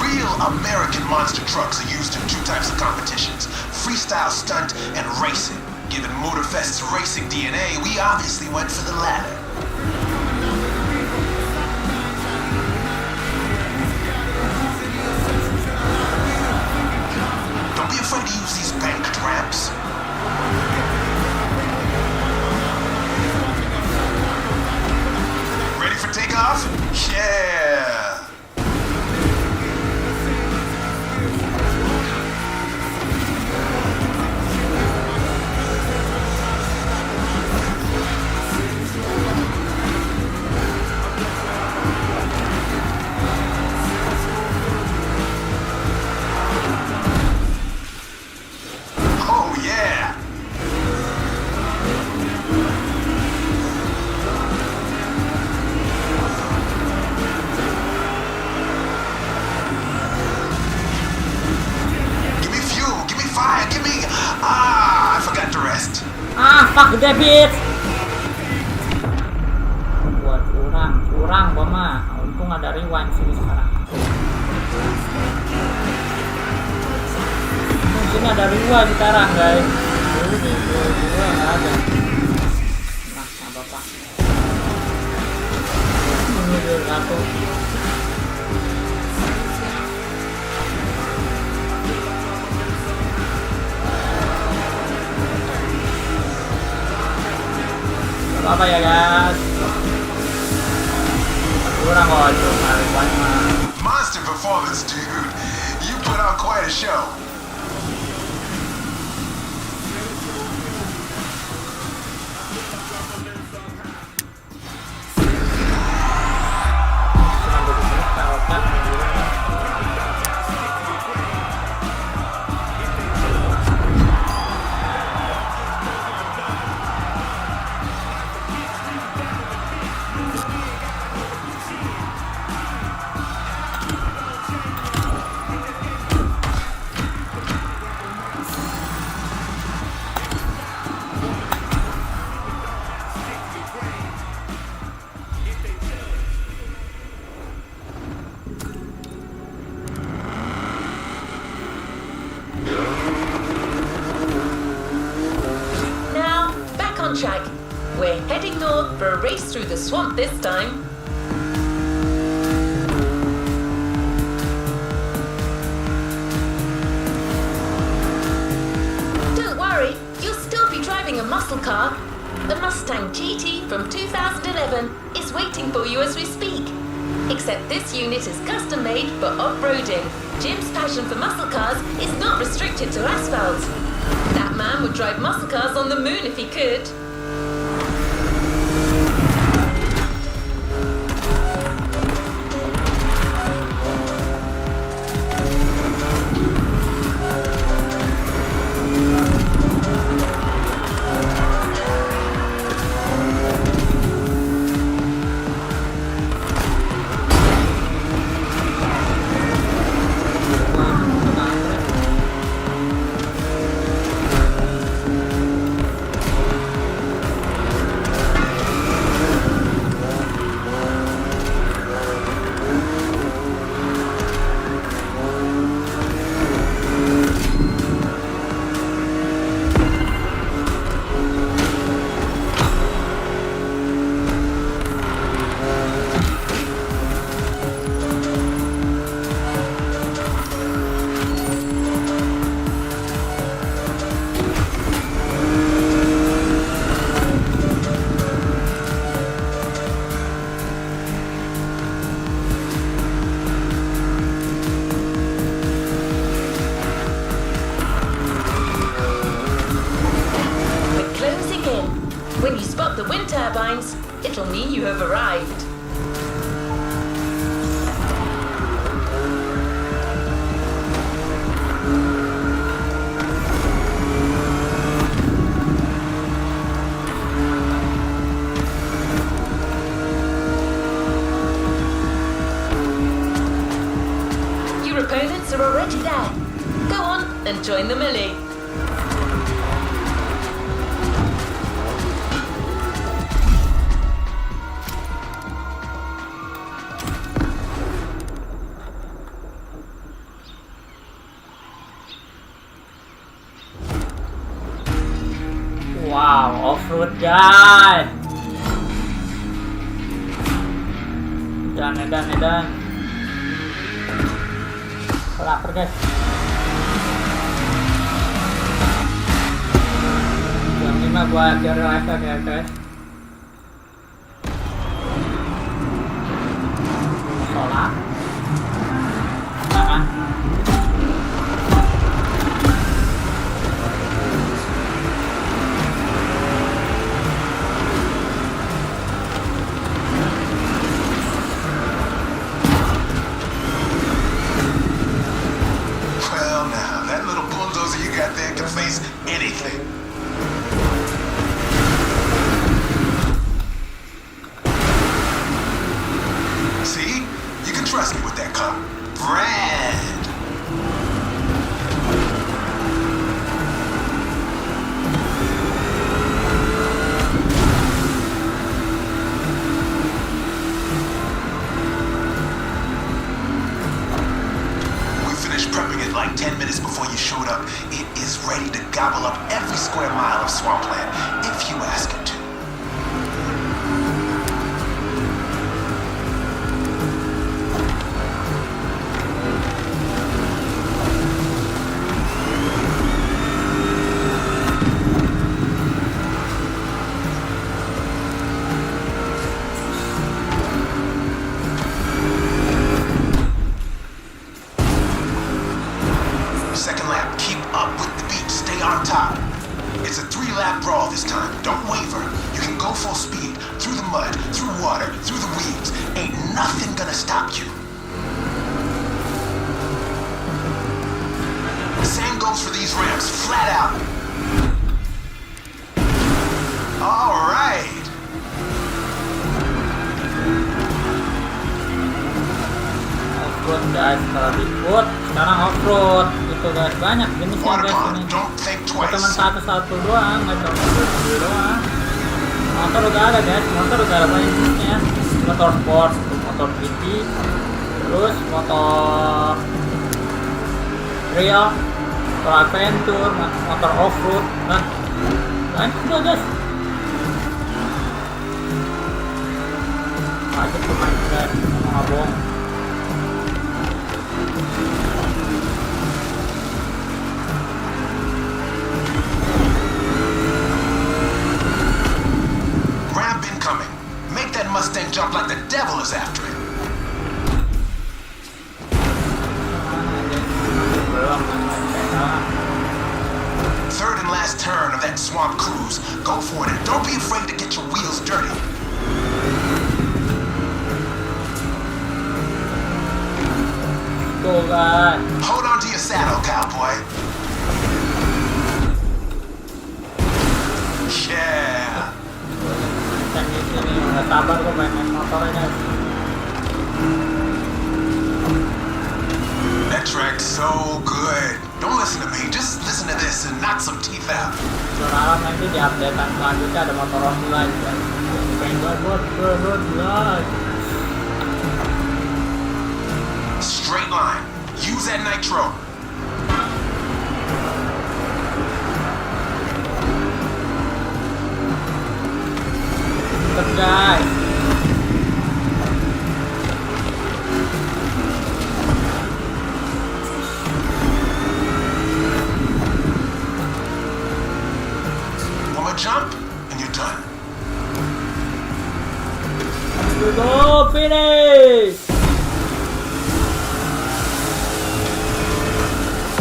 Real American monster trucks are used in two types of competitions: freestyle stunt and racing. Given Motorfest's racing DNA, we obviously went for the latter. Don't be afraid to use these banked ramps. Ready for takeoff? Yeah! Oh yeah! Give me fuel, give me fire, give me... I forgot to rest. Fuck David. Buat curang Bama. Untung ada rewind sini sekarang. Mungkin ada rewind sekarang guys. Dulu di dua nggak ada. Nah, bapak. Ini dia satu. Apa ya guys? Kurang kok cuma rewind mah. Monster performance, dude. You put on quite a show. Now, back on track. We're heading north for a race through the swamp this time. Don't worry, you'll still be driving a muscle car. The Mustang GT from 2011 is waiting for you as we speak. Except this unit is custom made for off-roading. Jim's passion for muscle cars is not restricted to asphalt. That man would drive muscle cars on the moon if he could. When you spot the wind turbines, it'll mean you have arrived. already there. Go on and join the melee. Wow, off-road guys. Edan. Lapar guys. Jam 5 buat biar live ya guys. Sholat. Nah. Anything. See? You can trust me with that car. Brand. We finished prepping it like 10 minutes before you showed up. It is ready to gobble up every square mile of swampland if you ask it to. Second lap, keep up with the beat, stay on top. It's a 3-lap brawl this time, don't waver. You can go full speed, through the mud, through water, through the weeds. Ain't nothing gonna stop you. Same goes for these ramps, flat out. All right. Off-road guys, kalau ribut sekarang off-road gitu guys, banyak jenisnya guys ini. Cuma satu doang, nggak cuma satu doang. Motor udah ada guys, motor udah ada banyak jenisnya. Motor sport, motor GT, terus motor trail, motor adventure, motor off-road, nah banyak juga guys. Aja pemain guys, nggak bohong. Ramp incoming. Make that Mustang jump like the devil is after it. Third and last turn of that swamp cruise. Go for it and don't be afraid to get your wheels dirty. Go guys. Hold on to your saddle, cowboy. Yeah. Di sini nggak sabar kok main motornya. That track's so good. Don't listen to me, just listen to this and knock some teeth out. Berharap nanti di updatean selanjutnya ada motor off lagi kan. Pengen buat lagi. Straight line. Use that nitro. Tetep guys. One more jump and you're done. Let's go finish.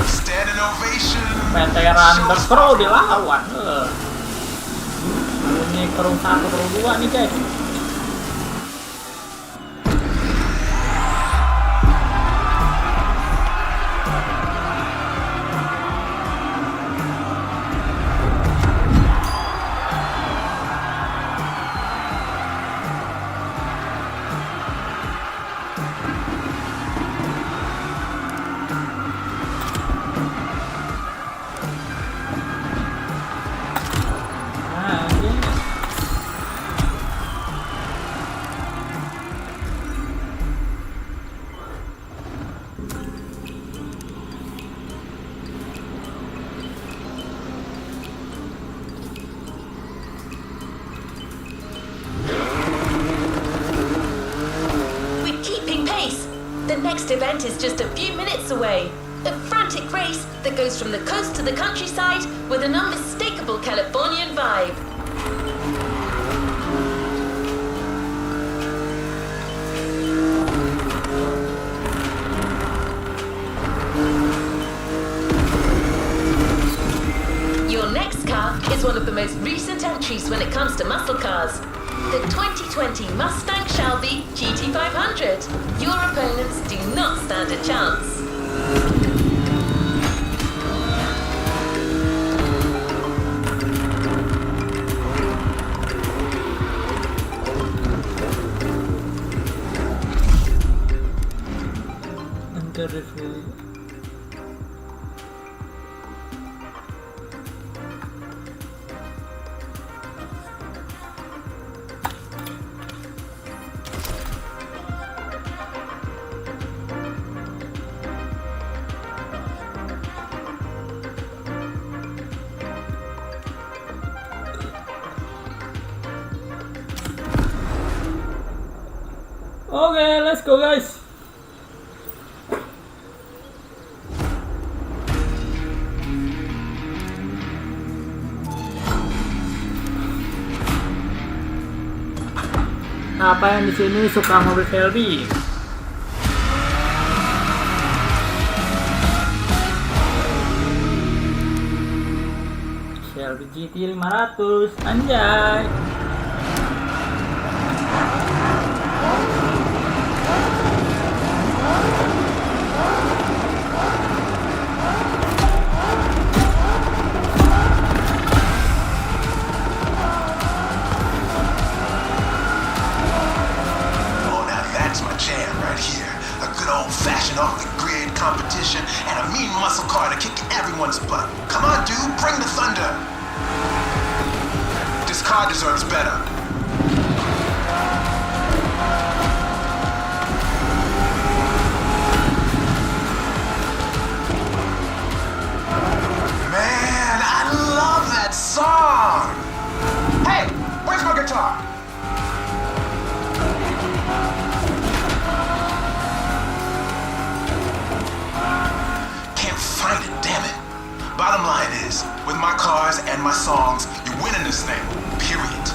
Standing ovation. Veteran TheCrew dilawan. Ini Crew 1, Crew 2 nih guys. next event is just a few minutes away. A frantic race that goes from the coast to the countryside with an unmistakable Californian vibe. Your next car is one of the most recent entries when it comes to muscle cars. The 2020 Mustang Shelby GT500. Your opponents do not stand a chance. Enter review. Okay, let's go guys. Apa yang di sini suka mobil Shelby? Shelby GT 500, anjay. Off-the-grid competition and a mean muscle car to kick everyone's butt. Come on, dude, bring the thunder. This car deserves better. Man, I love that song. Hey, where's my guitar? Find it, damn it. Bottom line is, with my cars and my songs, you're winning this thing. Period.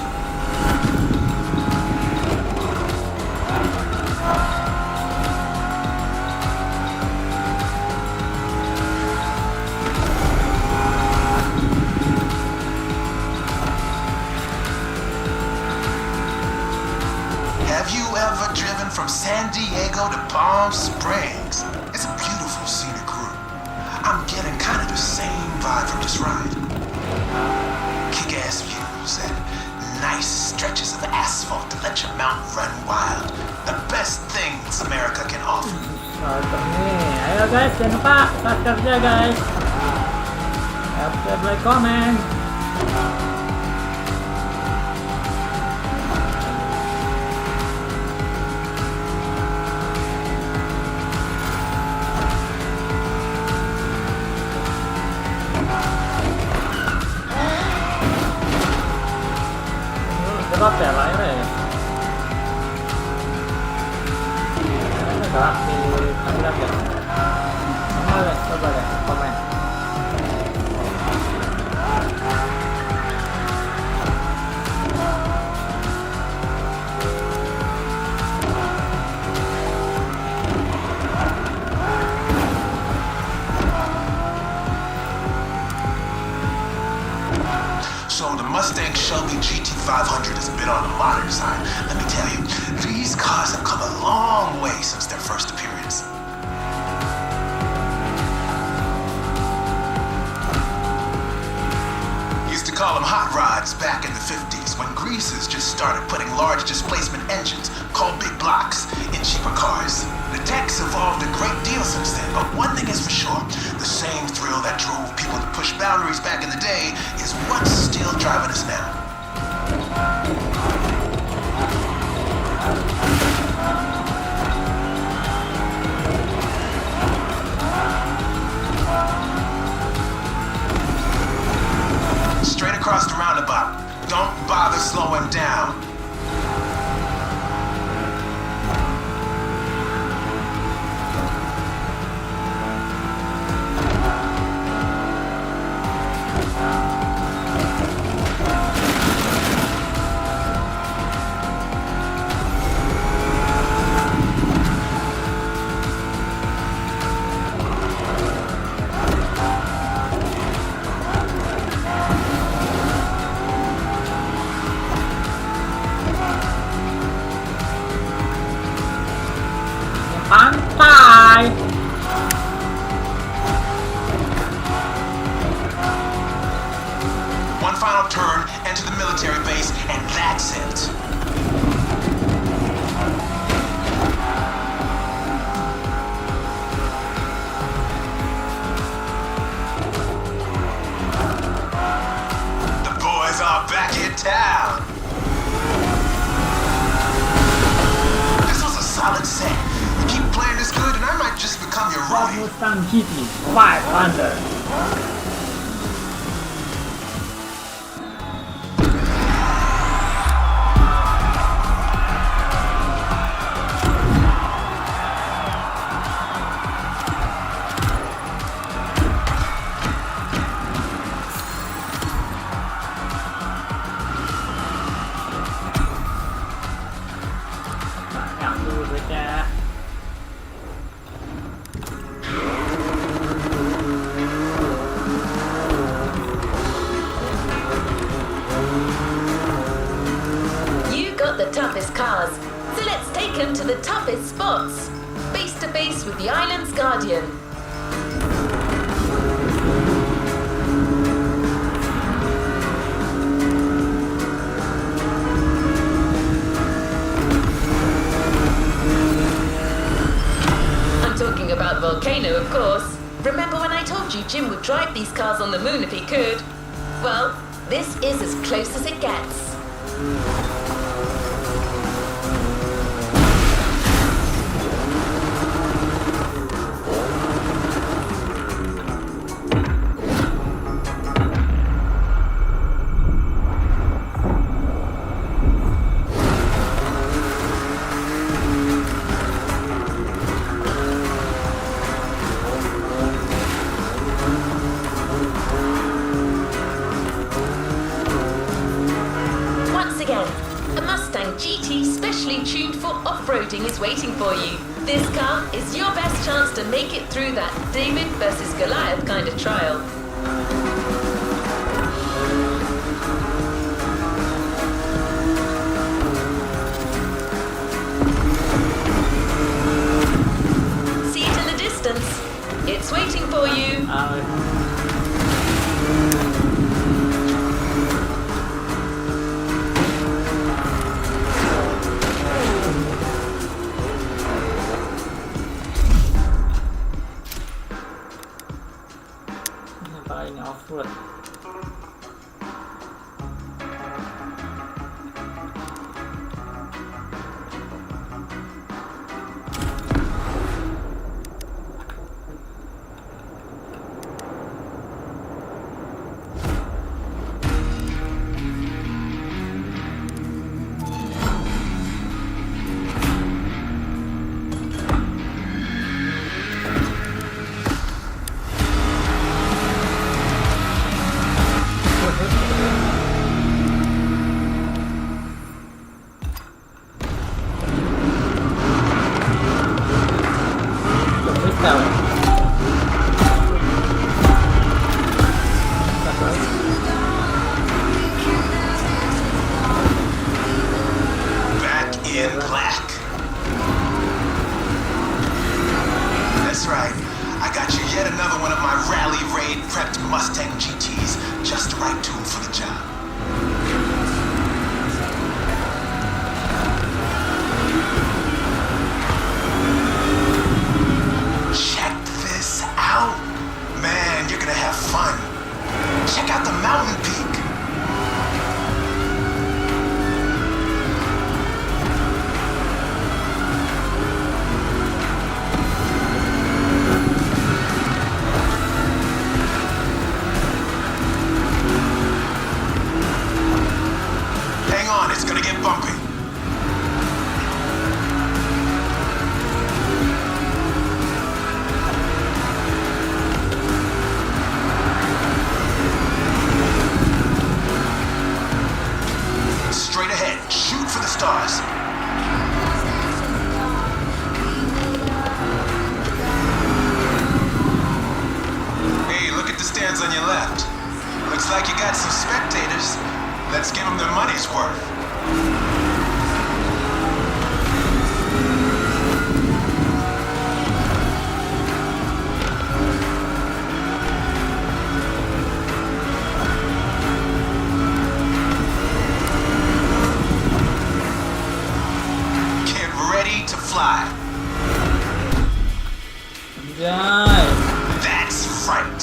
Have you ever driven from San Diego to Palm Springs? It's a beautiful scenic route. I'm getting kind of the same vibe from this ride. Kick-ass views and nice stretches of asphalt to let your mount run wild. The best things America can offer. Ayo guys, jangan lupa subscribe ya guys. Subscribe, like, comment. Gelap ya layarnya ya. Gelap di kamera ya. Coba deh komen. So the Mustang Shelby GT500 is a bit on the modern side. Let me tell you, these cars have come a long way since their first appearance. Used to call them hot rods back in the 50s when greasers just started putting large displacement engines called big blocks in cheaper cars. The tech's evolved a great deal since then, but one thing is for sure, the same thrill that drove people to push boundaries back in the day is what's still driving us now. Straight across the roundabout. Don't bother slowing down. Mustang GT 500. Yang dulu duitnya. You got the toughest cars, so let's take them to the toughest spots. Face to face with the island's guardian. I'm talking about Volcano, of course. Remember when I told you Jim would drive these cars on the moon if he could? Well, this is as close as it gets. Once again, a Mustang GT specially tuned for off-roading is waiting for you. This car is your best chance to make it through that David versus Goliath kind of trial. See it in the distance. It's waiting for you. Apa ini off-road? Back in black. That's right. I got you yet another one of my rally raid prepped Mustang GTs. Just the right tune for the job. Check this out. Man, you're gonna have fun. Check out the mountain peak. Hang on, it's gonna get bumpy. Straight ahead, shoot for the stars. Hey, look at the stands on your left. Looks like you got some spectators. Let's give them their money's worth. Get ready to fly. Anjay. That's right.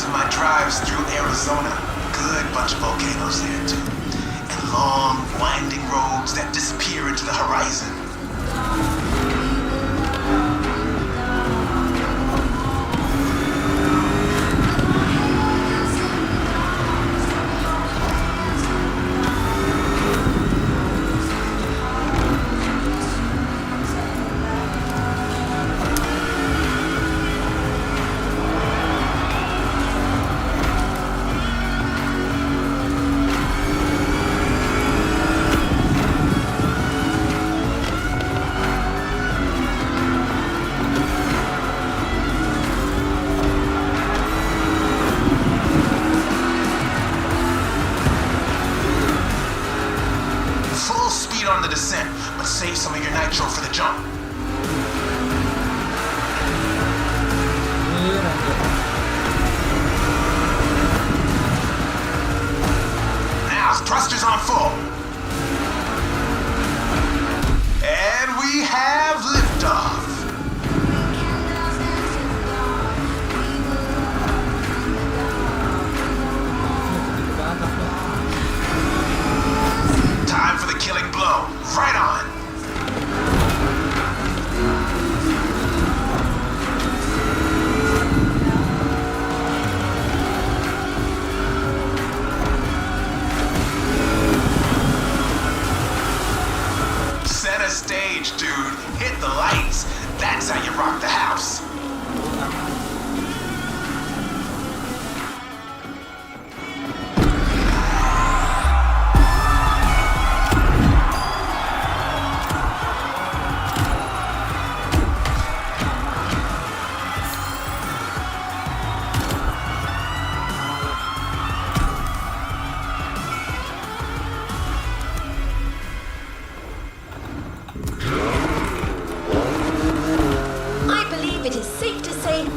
memories of my drives through Arizona. Good bunch of volcanoes there too. And long, winding roads that disappear into the horizon. On the descent, but save some of your nitro for the jump. Now, thrusters on full. And we have liftoff. Time for the killing blow. Right on. Center stage, dude. Hit the lights. That's how you rock the house.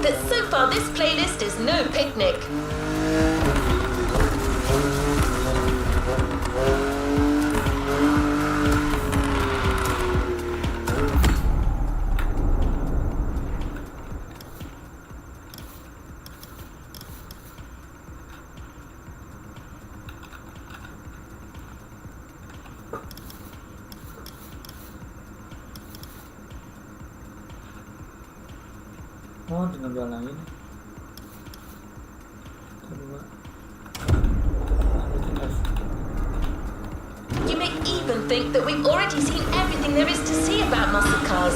That so far this playlist is no picnic. Oh, tinggal dua lagi nih. Kedua. You may even think that we've already seen everything there is to see about muscle cars,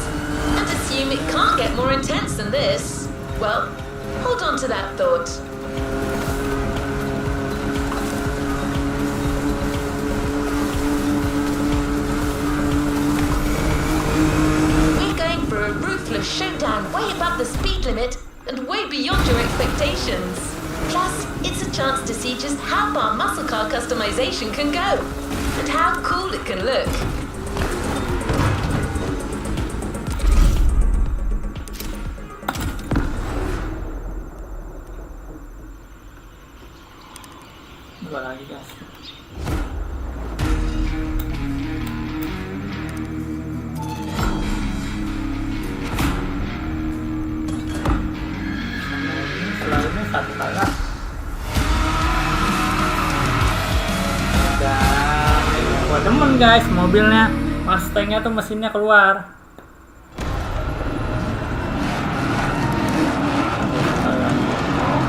and assume it can't get more intense than this. Well, hold on to that thought. A ruthless showdown way above the speed limit and way beyond your expectations. Plus, it's a chance to see just how far muscle car customization can go and how cool it can look. Dua lagi, guys. Satu kali dan gua demen guys mobilnya, Mustangnya tuh mesinnya keluar.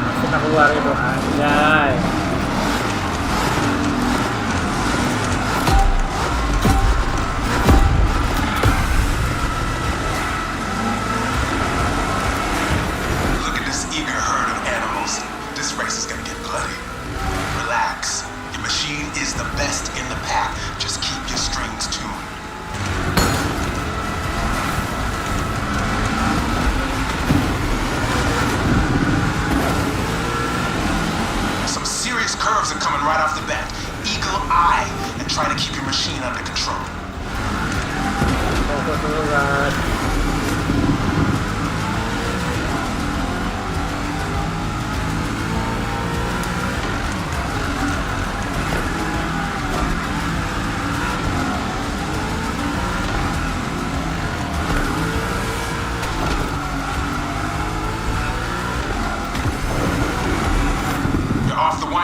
Mesinnya keluar itu anjay. This race is gonna get bloody. Relax. Your machine is the best in the pack. Just keep your strings tuned. Some serious curves are coming right off the bat. Eagle eye and try to keep your machine under control.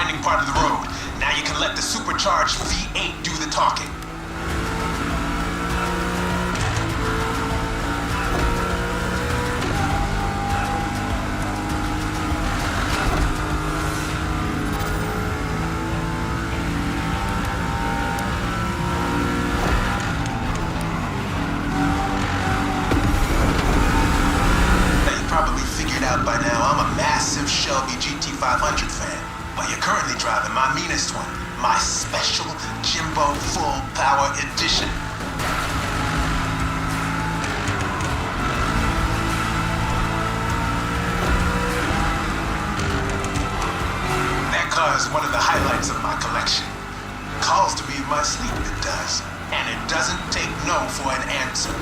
winding part of the road. Now you can let the supercharged V8 do the talking. By now, I'm a massive Shelby GT500 fan, but you're currently driving my meanest one, my special Jimbo Full Power Edition. That car is one of the highlights of my collection. Calls to me in my sleep, it does, and it doesn't take no for an answer.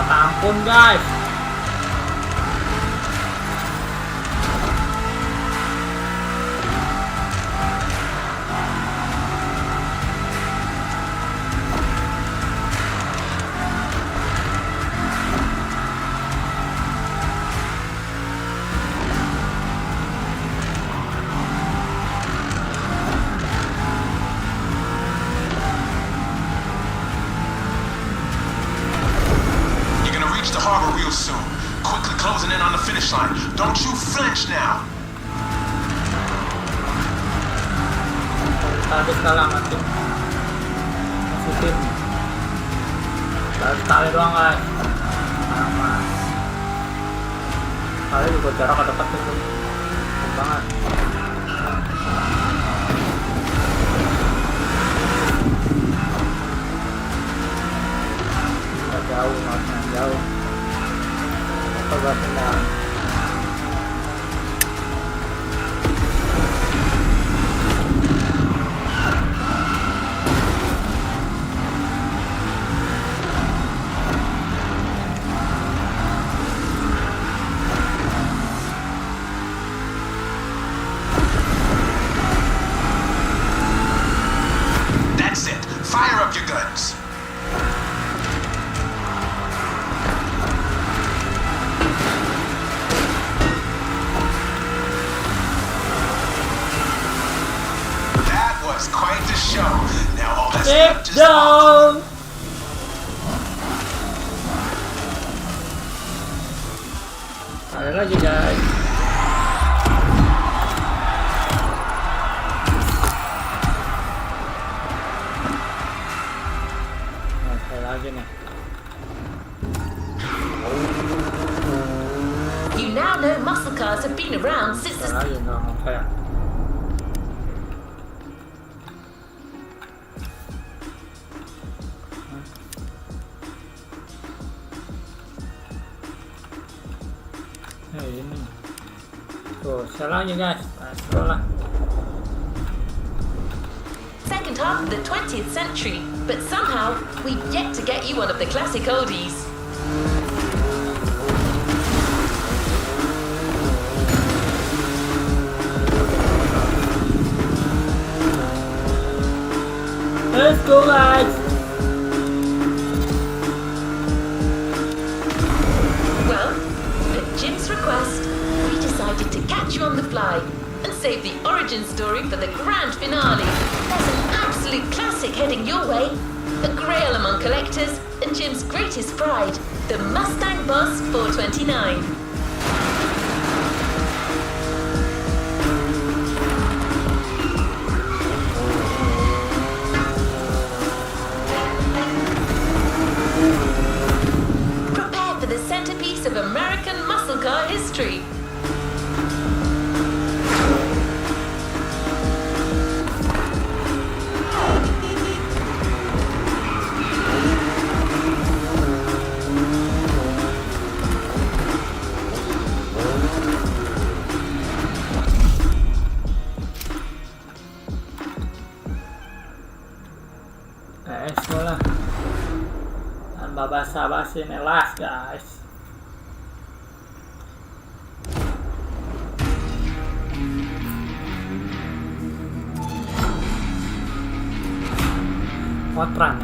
Ampun guys. Soon. Quickly closing in on the finish line. Don't you flinch now. Tadi kalah mati. Masukin. Baru sekali doang guys. Aman. Kali juga jarak dekat itu. Banget. Jauh, maksudnya jauh. Coba senang. That's it. Fire up your guns. Quite the show. Now all that's left is down. Ada lagi guys. Ada lagi nih. You now know muscle cars have been around since the... Ada lagi nggak kayak. Ini tuh salahnya guys, sekolah. Second half of the 20th century, but somehow we've yet to get you one of the classic oldies. Let's go guys. Request, we decided to catch you on the fly and save the origin story for the grand finale. There's an absolute classic heading your way, a grail among collectors and Jim's greatest pride, the Mustang Boss 429. Prepare for the centerpiece of American muscle car history. Sekolah tanpa basa-basi melas guys. Outrun.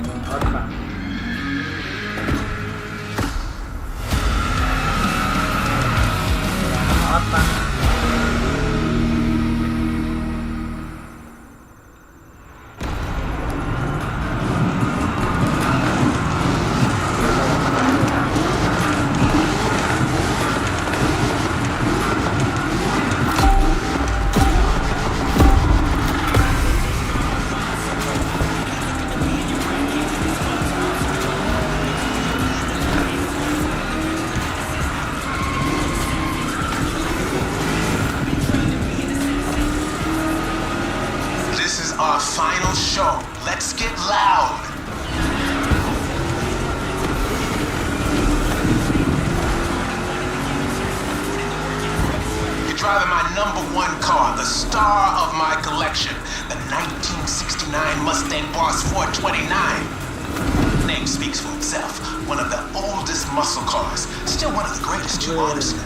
car, the star of my collection, the 1969 Mustang Boss 429. Name speaks for itself. One of the oldest muscle cars. Still one of the greatest, too, honestly.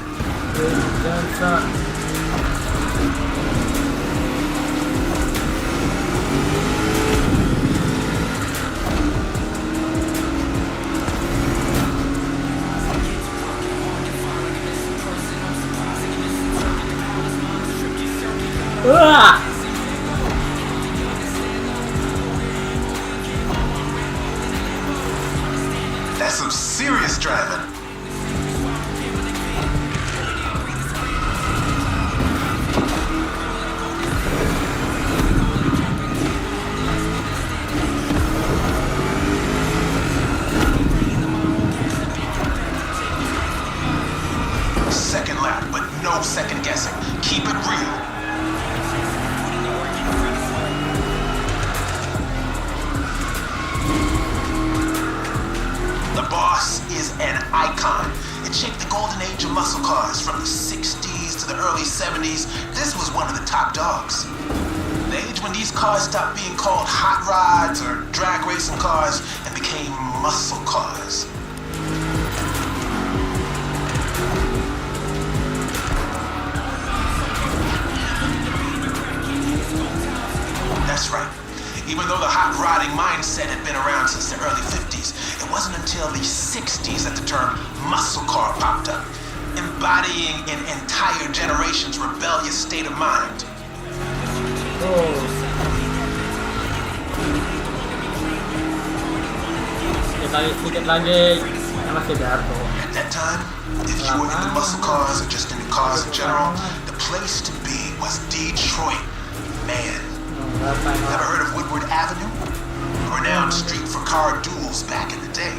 That's some serious driving. Second lap, but no second guessing. Keep it real. The Boss is an icon. It shaped the golden age of muscle cars from the 60s to the early 70s. This was one of the top dogs. The age when these cars stopped being called hot rods or drag racing cars and became muscle cars. That's right. Even though the hot rodding mindset had been around since the early 50s, it wasn't until the 60s that the term muscle car popped up, embodying an entire generation's rebellious state of mind. Sedikit lagi. Masih jatuh. At that time, if you were into muscle cars or just into cars in general, the place to be was Detroit. Man. Ever heard of Woodward Avenue? A renowned street for car duels back in the day.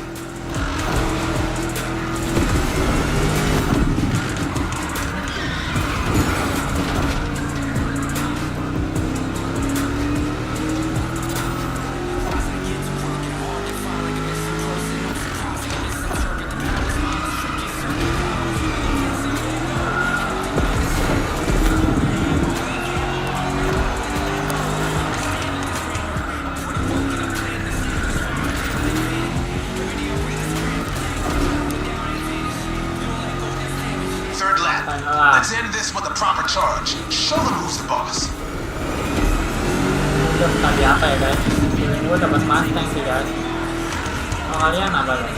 Let's end this with a proper charge. Show them who's the boss. Udah tadi apa ya guys? Gue dapat Mustang sih guys. Oh, kalian apa ya?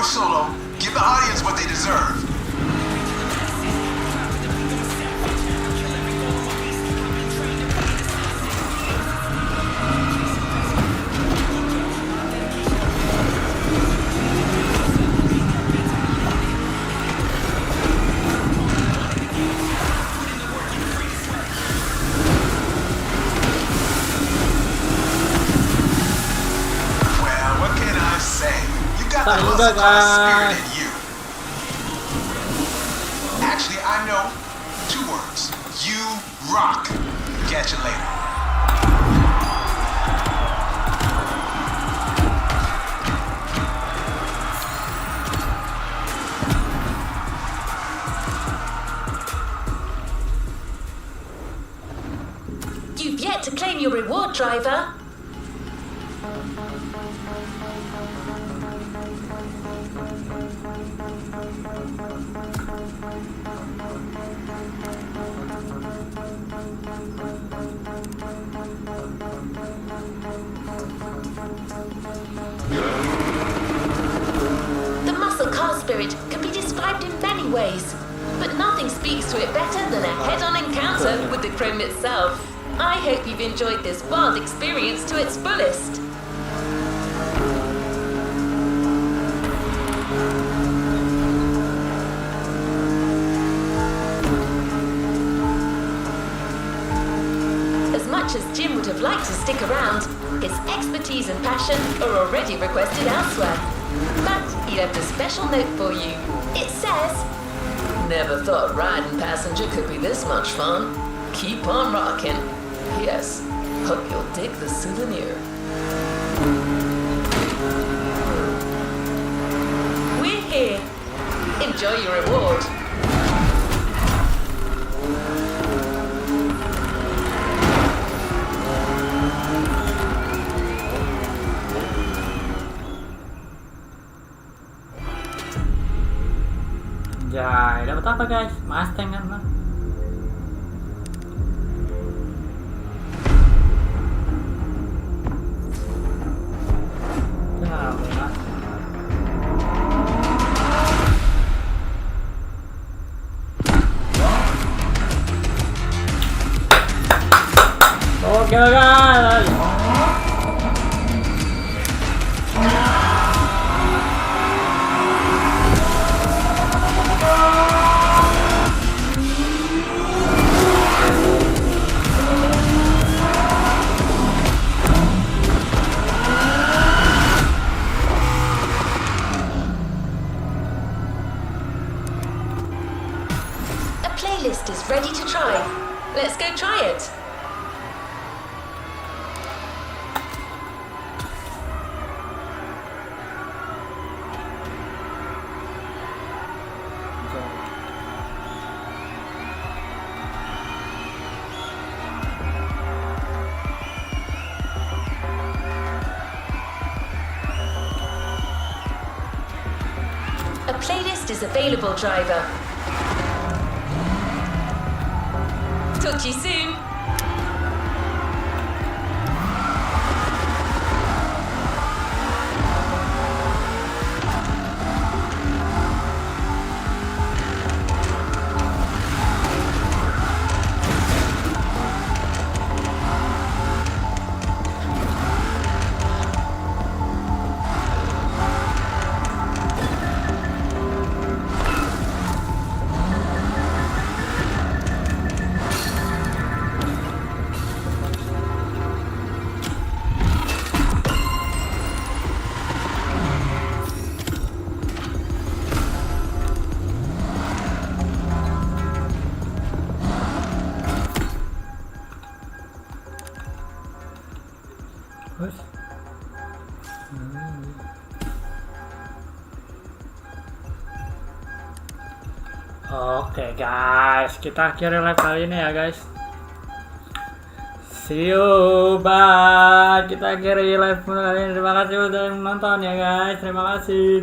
Solo, give the audience what they deserve. Well, what can I say? You got the muscle car spirit in you. Actually, I know 2 words. You rock. Catch you later. You've yet to claim your reward, driver. The muscle car spirit can be described in many ways, but nothing speaks to it better than a head-on encounter with the chrome itself. I hope you've enjoyed this wild experience to its fullest. would have liked to stick around, his expertise and passion are already requested elsewhere. But he left a special note for you. It says, "Never thought riding passenger could be this much fun. Keep on rocking. P.S. Hope you'll dig the souvenir." We're here. Enjoy your reward. Jai, dapat apa guys? Mustang kan? Oke guys. Playlist is ready to try. Let's go try it. A playlist is available, driver. Talk to you soon. Oke guys, kita akhiri live kali ini ya guys. See you, bye. Kita akhiri live kali ini. Terima kasih udah menonton ya guys. Terima kasih.